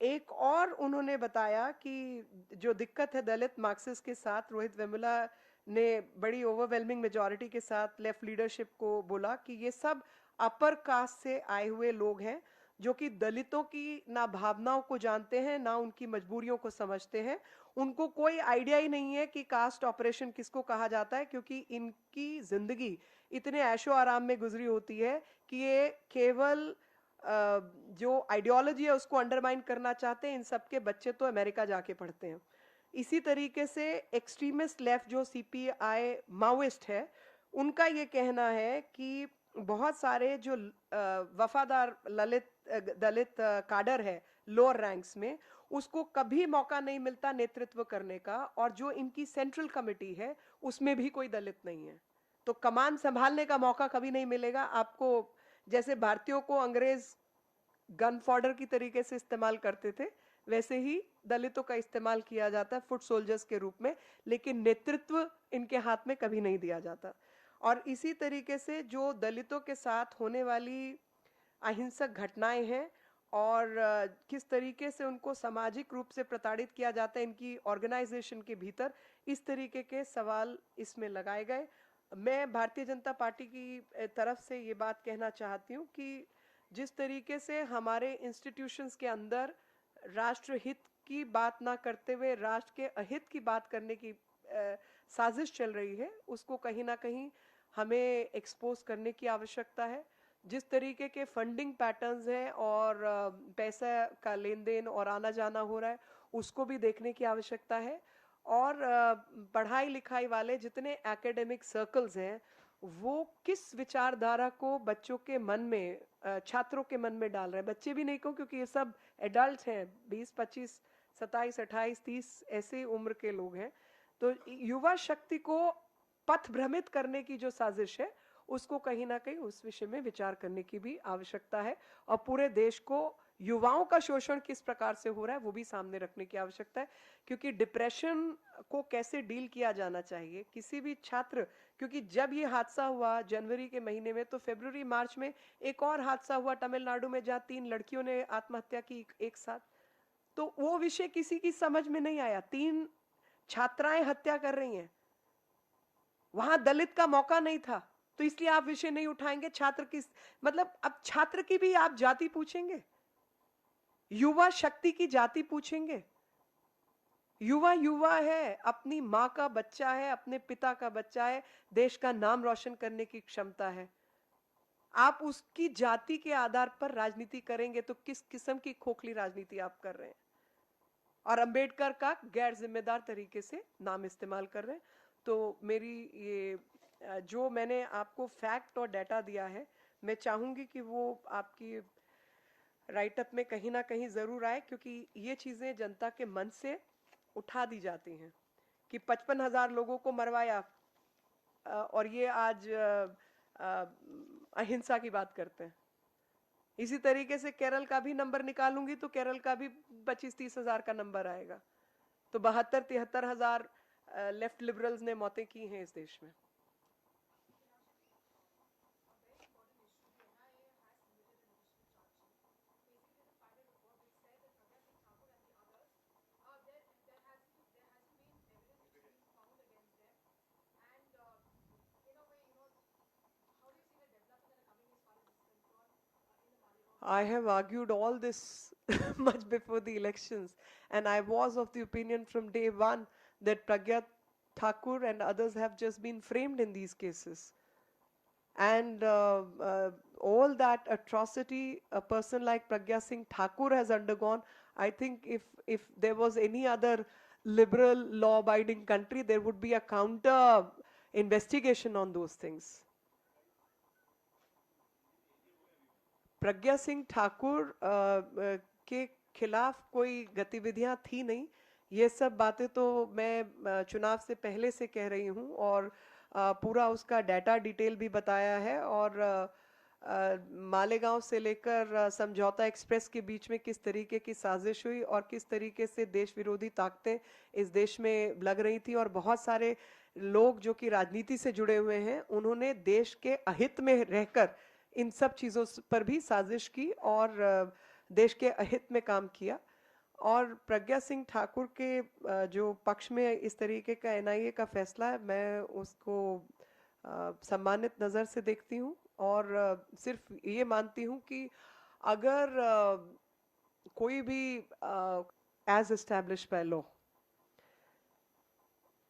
एक और उन्होंने बताया कि जो दिक्कत है दलित मार्क्सिस्ट के साथ, रोहित वेमुला ने बड़ी ओवरवेलमिंग मेजॉरिटी के साथ लेफ्ट लीडरशिप को बोला कि ये सब अपर कास्ट से आए हुए लोग हैं, जो कि दलितों की ना भावनाओं को जानते हैं, ना उनकी मजबूरियों को समझते हैं। उनको कोई आइडिया ही नहीं है कि कास्ट ऑपरेशन किसको कहा जाता है, क्योंकि इनकी जिंदगी इतने ऐशो आराम में गुजरी होती है कि ये केवल जो आइडियोलॉजी है उसको अंडरमाइन करना चाहते हैं। इन सबके बच्चे तो अमेरिका जाके पढ़ते हैं। इसी तरीके से एक्सट्रीमिस्ट लेफ्ट जो सीपीआई माओइस्ट है, उनका ये कहना है कि बहुत सारे जो वफादार दलित काडर है लोअर रैंक्स में, उसको कभी मौका नहीं मिलता नेतृत्व करने का, और जो इनकी सेंट्रल कमेटी है उसमें भी कोई दलित नहीं है, तो कमान संभालने का मौका कभी नहीं मिलेगा आपको। जैसे भारतीयों को अंग्रेज गन फॉडर की तरीके से इस्तेमाल करते थे, वैसे ही दलितों का इस्तेमाल किया जाता है फुट सोल्जर्स के रूप में, लेकिन नेतृत्व इनके हाथ में कभी नहीं दिया जाता। और इसी तरीके से जो दलितों के साथ होने वाली अहिंसक घटनाएं हैं, और किस तरीके से उनको सामाजिक रूप से प्रताड़ित किया जाता है इनकी ऑर्गेनाइजेशन के भीतर, इस तरीके के सवाल इसमें लगाए गए। मैं भारतीय जनता पार्टी की तरफ से ये बात कहना चाहती हूँ कि जिस तरीके से हमारे इंस्टीट्यूशंस के अंदर राष्ट्र हित की बात ना करते हुए राष्ट्र के अहित की बात करने की साजिश चल रही है, उसको कहीं ना कहीं हमें एक्सपोज करने की आवश्यकता है। जिस तरीके के फंडिंग पैटर्न्स हैं और पैसा का लेन देन और आना जाना हो रहा है, उसको भी देखने की आवश्यकता है। और पढ़ाई लिखाई वाले जितने एकेडमिक सर्कल्स हैं, वो किस विचारधारा को बच्चों के मन में, छात्रों के मन में डाल रहे हैं। बच्चे भी नहीं कहूँ, क्योंकि ये सब एडल्ट हैं, 20, 25, 27, 28, 30 ऐसे उम्र के लोग हैं। तो युवा शक्ति को पथ भ्रमित करने की जो साजिश है, उसको कहीं ना कहीं उस विषय में विचार करने की भी आवश्यकता है, और पूरे देश को युवाओं का शोषण किस प्रकार से हो रहा है वो भी सामने रखने की आवश्यकता है, क्योंकि डिप्रेशन को कैसे डील किया जाना चाहिए किसी भी छात्र, क्योंकि जब ये हादसा हुआ जनवरी के महीने में, तो फरवरी मार्च में एक और हादसा हुआ तमिलनाडु में जहां 3 लड़कियों ने आत्महत्या की एक साथ। तो वो विषय किसी की समझ में नहीं आया, 3 छात्राएं हत्या कर रही हैं, वहां दलित का मौका नहीं था, तो इसलिए आप विषय नहीं उठाएंगे। छात्र की मतलब अब छात्र की भी आप जाति पूछेंगे, युवा शक्ति की जाति पूछेंगे। युवा युवा है, अपनी मां का बच्चा है, अपने पिता का बच्चा है, देश का नाम रोशन करने की क्षमता है। आप उसकी जाति के आधार पर राजनीति करेंगे तो किस किस्म की खोखली राजनीति आप कर रहे हैं, और अंबेडकर का गैर जिम्मेदार तरीके से नाम इस्तेमाल कर रहे हैं। तो मेरी ये जो मैंने आपको फैक्ट और डाटा दिया है, मैं चाहूंगी कि वो आपकी राइटअप में कहीं ना कहीं जरूर आए, क्योंकि ये चीजें जनता के मन से उठा दी जाती हैं कि 55,000 लोगों को मरवाया, और ये आज अहिंसा की बात करते हैं। इसी तरीके से केरल का भी नंबर निकालूंगी तो केरल का भी 25-30 हजार का नंबर आएगा। तो 72-73 हजार लेफ्ट लिबरल्स ने मौतें की हैं इस देश में। I have argued all this much before the elections, and I was of the opinion from day one that Pragya Thakur and others have just been framed in these cases. And all that atrocity a person like Pragya Singh Thakur has undergone, I think if there was any other liberal law-abiding country, there would be a counter investigation on those things. Pragya Singh Thakur के खिलाफ कोई गतिविधियां थी नहीं, ये सब बातें तो मैं चुनाव से पहले से कह रही हूं, और पूरा उसका डाटा डिटेल भी बताया है, और मालेगांव से लेकर समझौता एक्सप्रेस के बीच में किस तरीके की साजिश हुई और किस तरीके से देश विरोधी ताकतें इस देश में लग रही थी, और बहुत सारे लोग जो कि राजनीति से जुड़े हुए हैं उन्होंने देश के अहित में रहकर इन सब चीज़ों पर भी साजिश की और देश के अहित में काम किया। और प्रज्ञा सिंह ठाकुर के जो पक्ष में इस तरीके का एनआईए का फैसला है, मैं उसको सम्मानित नज़र से देखती हूँ, और सिर्फ ये मानती हूँ कि अगर कोई भी as established by law,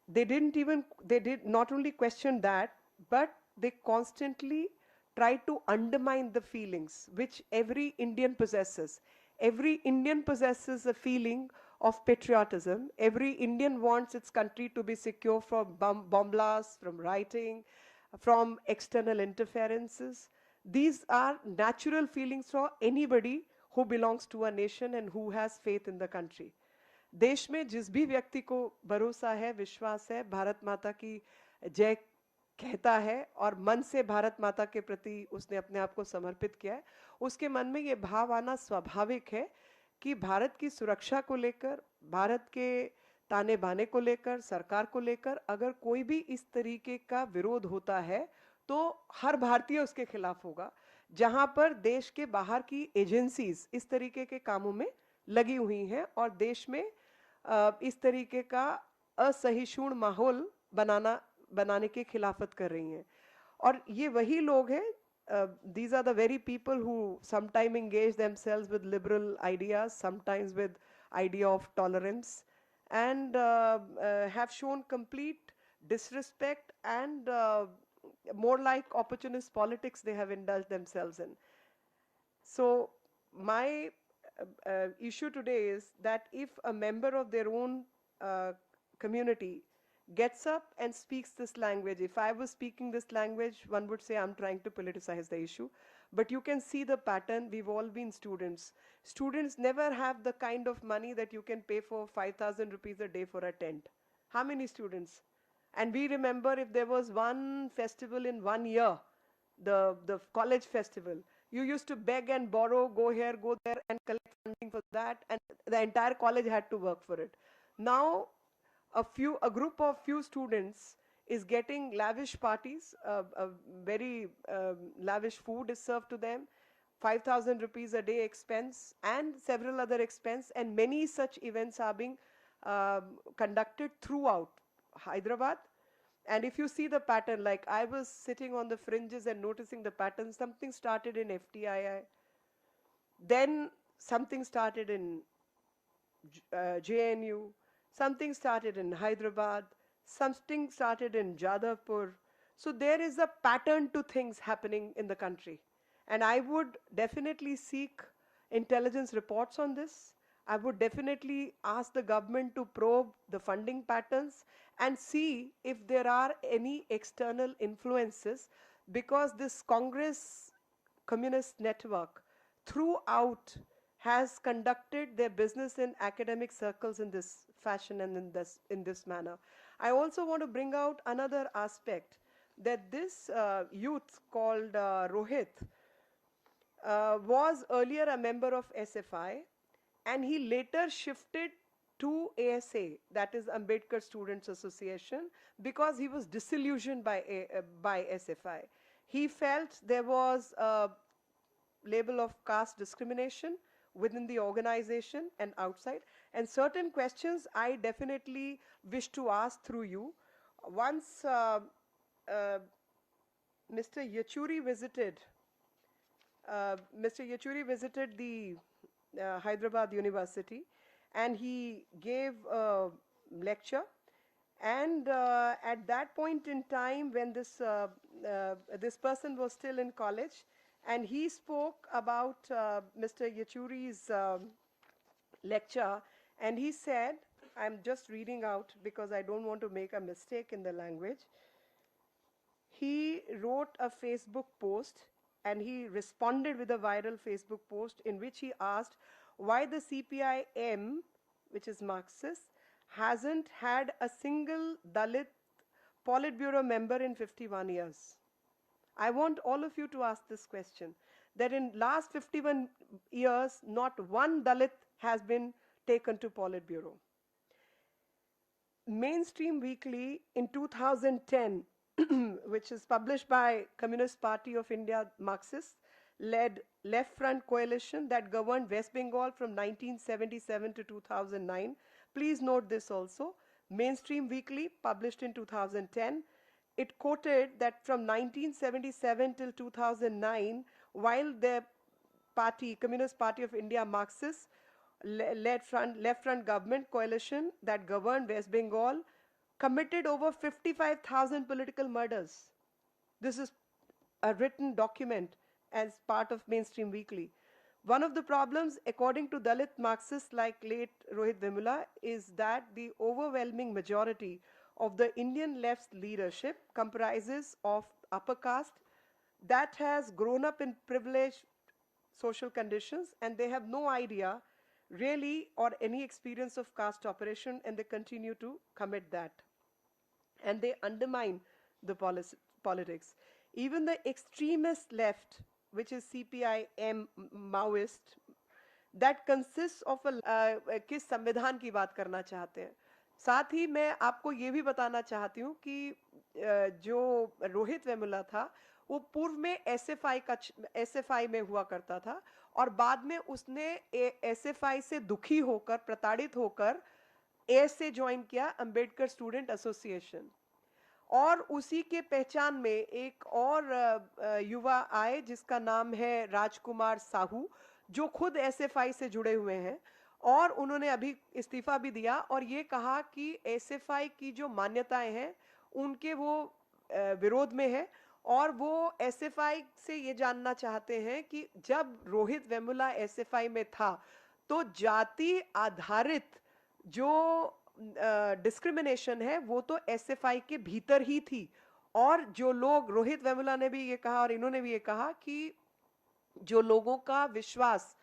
they did not only question that, but they constantly try to undermine the feelings which every Indian possesses. Every Indian possesses a feeling of patriotism. Every Indian wants its country to be secure from bomb blasts, from rioting, from external interferences. These are natural feelings for anybody who belongs to a nation and who has faith in the country. देश में जिस भी व्यक्ति को भरोसा है, विश्वास है, भारत माता की जय कहता है और मन से भारत माता के प्रति उसने अपने आप को समर्पित किया है, उसके मन में ये भाव आना स्वाभाविक है कि भारत की सुरक्षा को लेकर, भारत के ताने बाने को लेकर, सरकार को लेकर अगर कोई भी इस तरीके का विरोध होता है तो हर भारतीय उसके खिलाफ होगा। जहां पर देश के बाहर की एजेंसीज इस तरीके के कामों में लगी हुई हैं और देश में इस तरीके का असहिष्णु माहौल बनाने के खिलाफत कर रही हैं, और ये वही लोग हैं, these are the very people who sometime engage themselves with liberal ideas, sometimes with idea of tolerance, and have shown complete disrespect and more like opportunist politics they have indulged themselves in. So my issue today is that if a member of their own community gets up and speaks this language, if I was speaking this language, one would say I'm trying to politicize the issue. But you can see the pattern. We've all been students. Students never have the kind of money that you can pay for 5,000 rupees a day for a tent. How many students? And we remember if there was one festival in 1 year, the college festival, You used to beg and borrow, go here, go there, and collect funding for that, and the entire college had to work for it. Now, a group of few students is getting lavish parties, a very lavish food is served to them, 5,000 rupees a day expense, and several other expense, and many such events are being conducted throughout Hyderabad. And if you see the pattern, like I was sitting on the fringes and noticing the pattern, something started in FTII, then something started in JNU, something started in Hyderabad, something started in Jadavpur. So there is a pattern to things happening in the country. And I would definitely seek intelligence reports on this. I would definitely ask the government to probe the funding patterns and see if there are any external influences, because this Congress communist network throughout has conducted their business in academic circles in this fashion and in this manner. I also want to bring out another aspect, that this youth called Rohit was earlier a member of SFI, and he later shifted to ASA, that is Ambedkar Students Association, because he was disillusioned by SFI. He felt there was a label of caste discrimination within the organization and outside, and certain questions I definitely wish to ask through you. Once Mr. Yechuri visited the Hyderabad University, and he gave a lecture. And at that point in time, when this person was still in college, and he spoke about Mr. Yechuri's lecture, and he said, I'm just reading out because I don't want to make a mistake in the language. He wrote a Facebook post, and he responded with a viral Facebook post in which he asked why the CPIM, which is Marxist, hasn't had a single Dalit Politburo member in 51 years. I want all of you to ask this question, that in last 51 years, not one Dalit has been taken to Politburo. Mainstream Weekly in 2010, which is published by Communist Party of India Marxist-led Left Front Coalition that governed West Bengal from 1977 to 2009. Please note this also. Mainstream Weekly, published in 2010, it quoted that from 1977 till 2009, while the party, Communist Party of India Marxist, left front government coalition that governed West Bengal committed over 55,000 political murders. This is a written document as part of Mainstream Weekly. One of the problems, according to Dalit Marxists like late Rohit Vemula, is that the overwhelming majority of the Indian left's leadership comprises of upper caste that has grown up in privileged social conditions, and they have no idea really or any experience of caste operation, and they continue to commit that. And they undermine the politics. Even the extremist left, which is CPIM Maoist, that consists of किस संविधान की बात करना चाहते हैं. साथ ही मैं आपको ये भी बताना चाहती हूँ कि जो रोहित वेमुला था, वो पूर्व में एसएफआई में हुआ करता था, और बाद में उसने एसएफआई से दुखी होकर, प्रताड़ित होकर एएसए ज्वाइन किया, अंबेडकर स्टूडेंट एसोसिएशन. और उसी के पहचान में एक और युवा आए जिसका नाम है राजकुमार साहू, जो खुद एसएफआई से जुड़े हुए हैं, और उन्होंने अभी इस्तीफा भी दिया और ये कहा कि एसएफआई की जो मान्यताएं हैं उनके वो विरोध में है, और वो एसएफआई से ये जानना चाहते हैं कि जब रोहित वेमुला एसएफआई में था तो जाति आधारित जो डिस्क्रिमिनेशन है वो तो एसएफआई के भीतर ही थी. और जो लोग, रोहित वेमुला ने भी ये कहा और इन्होंने भी ये कहा कि जो लोगों का विश्वास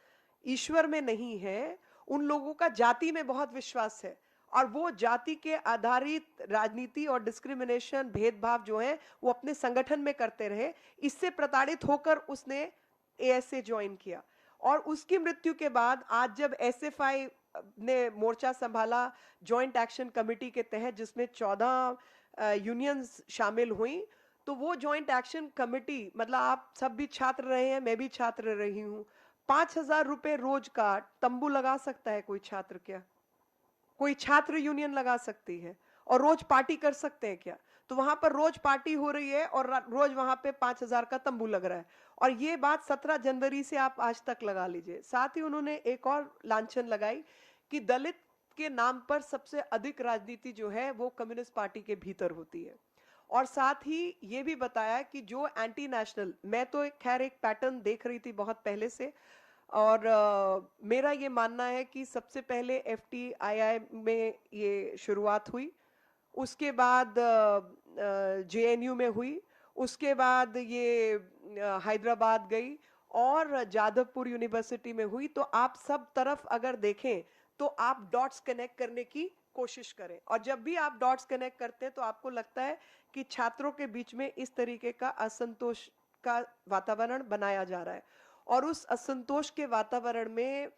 ईश्वर में नहीं है, उन लोगों का जाति में बहुत विश्वास है, और वो जाति के आधारित राजनीति और डिस्क्रिमिनेशन, भेदभाव जो है वो अपने संगठन में करते रहे. इससे प्रताड़ित होकर उसने एएसए ज्वाइन किया, और उसकी मृत्यु के बाद आज जब एसएफआई ने मोर्चा संभाला जॉइंट एक्शन कमेटी के तहत, जिसमें 14 यूनियंस शामिल हुई, तो वो जॉइंट एक्शन कमेटी, मतलब आप सब भी छात्र रहे हैं, मैं भी छात्र रही हूं, 5,000 रुपए रोज का तंबू लगा सकता है कोई छात्र क्या? कोई छात्र यूनियन लगा सकती है? और रोज पार्टी कर सकते हैं क्या? तो वहां पर रोज पार्टी हो रही है और रोज वहां पे 5,000 का तंबू लग रहा है। और ये बात 17 जनवरी से आप आज तक लगा लीजिए। साथ ही उन्होंने एक और लांछन लगाई कि दलित के नाम पर सबसे अधिक राजनीति जो है वो कम्युनिस्ट पार्टी के भीतर होती है। और साथ ही ये भी बताया कि जो एंटी नेशनल, मैं तो खैर एक पैटर्न देख रही थी बहुत पहले से, और मेरा ये मानना है कि सबसे पहले एफटीआईआई में ये शुरुआत हुई, उसके बाद जेएनयू में हुई, उसके बाद ये हैदराबाद गई और जादवपुर यूनिवर्सिटी में हुई। तो आप सब तरफ अगर देखें तो आप डॉट्स कनेक्ट करने की कोशिश करें, और जब भी आप डॉट्स कनेक्ट करते हैं तो आपको लगता है कि छात्रों के बीच में इस तरीके का असंतोष का वातावरण बनाया जा रहा है। और उस असंतोष के वातावरण में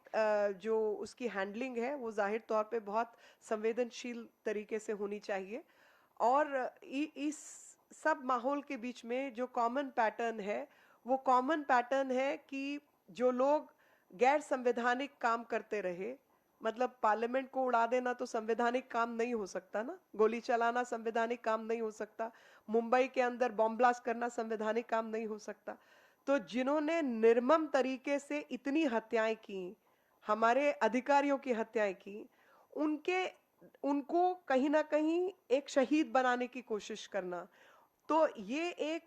जो उसकी हैंडलिंग है वो जाहिर तौर पे बहुत संवेदनशील तरीके से होनी चाहिए। और इस सब माहौल के बीच में जो कॉमन पैटर्न है वो कॉमन पैटर्न है कि जो लोग गैर संवैधानिक काम करते रहे, मतलब पार्लियामेंट को उड़ा देना तो संवैधानिक काम नहीं हो सकता ना, गोली चलाना संवैधानिक काम नहीं हो सकता, मुंबई के अंदर बॉम्ब ब्लास्ट करना संवैधानिक काम नहीं हो सकता। तो जिन्होंने निर्मम तरीके से इतनी हत्याएं की, हमारे अधिकारियों की हत्याएं की, उनके उनको कहीं ना कहीं एक शहीद बनाने की कोशिश करना, तो ये एक,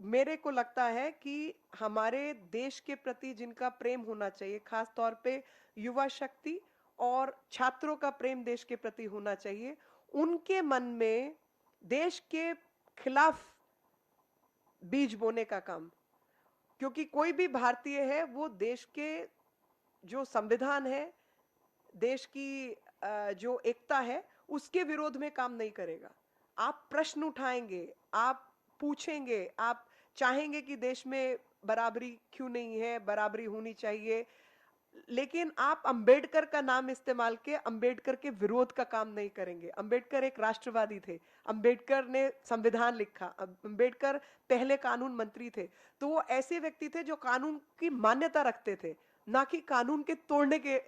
मेरे को लगता है कि हमारे देश के प्रति जिनका प्रेम होना चाहिए, खास तौर पे युवा शक्ति और छात्रों का प्रेम देश के प्रति होना चाहिए, उनके मन में देश के खिलाफ बीज बोने का काम। क्योंकि कोई भी भारतीय है वो देश के जो संविधान है, देश की जो एकता है, उसके विरोध में काम नहीं करेगा। आप प्रश्न उठाएंगे, आप पूछेंगे, आप चाहेंगे कि देश में बराबरी क्यों नहीं है, बराबरी होनी चाहिए, लेकिन आप अंबेडकर का नाम इस्तेमाल के अंबेडकर के विरोध का काम नहीं करेंगे। अंबेडकर एक राष्ट्रवादी थे, अंबेडकर ने संविधान लिखा, अंबेडकर पहले कानून मंत्री थे, तो वो ऐसे व्यक्ति थे जो कानून की मान्यता रखते थे, ना कि कानून के तोड़ने के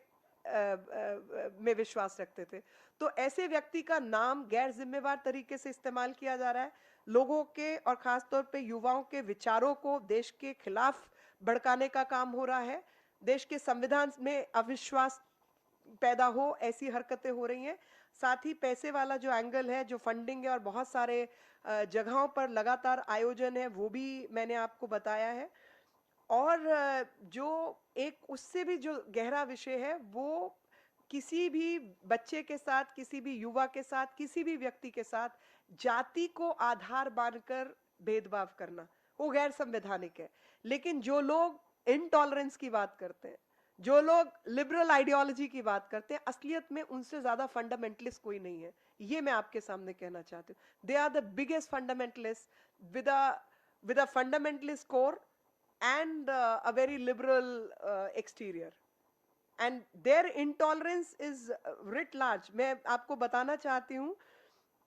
में विश्वास रखते थे। तो ऐसे व्यक्ति का नाम गैर जिम्मेवार तरीके से इस्तेमाल किया जा रहा है, लोगों के और खासतौर पे युवाओं के विचारों को देश के खिलाफ भड़काने का काम हो रहा है, देश के संविधान में अविश्वास पैदा हो, ऐसी हरकतें हो रही हैं। साथ ही पैसे वाला जो एंगल है, जो फंडिंग है और बहुत सारे जगहों पर लगातार आयोजन है, वो भी मैंने आपको बताया है। और जो एक उससे भी जो गहरा विषय है, वो किसी भी बच्चे के साथ, किसी भी युवा के साथ, किसी भी व्यक्ति के साथ जाति को आधार मानकर भेदभाव करना, वो गैर संवैधानिक है। लेकिन जो लोग इनटॉलरेंस की बात करते हैं, जो लोग लिबरल आइडियोलॉजी की बात करते हैं, असलियत में उनसे ज्यादा फंडामेंटलिस्ट कोई नहीं है। ये मैं आपके सामने कहना चाहती हूँ। They are the biggest fundamentalist with a fundamentalist core and a very liberal exterior, and their intolerance is writ large. मैं आपको बताना चाहती हूँ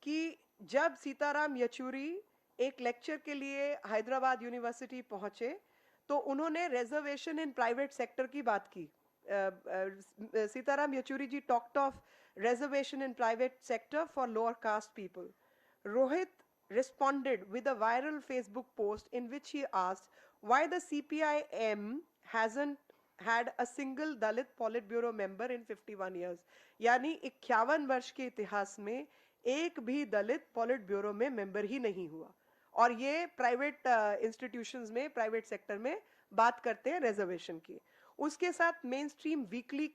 कि जब सीताराम येचुरी एक लेक्चर के लिए हैदराबाद यूनिवर्सिटी पहुंचे तो उन्होंने रिजर्वेशन इन प्राइवेट सेक्टर की बात की। Sitaram Yechury ji talked of reservation in private sector for lower caste people. Rohit responded with a viral Facebook post in which he asked why the CPIM hasn't had a single Dalit Politburo member in 51 years. यानी 51 वर्ष के इतिहास में एक भी दलित पॉलिट bureau में member ही नहीं हुआ, और ये प्राइवेट इंस्टीट्यूशंस में, प्राइवेट सेक्टर में बात करते हैं रिजर्वेशन की। उसके साथ मेन स्ट्रीम वीकली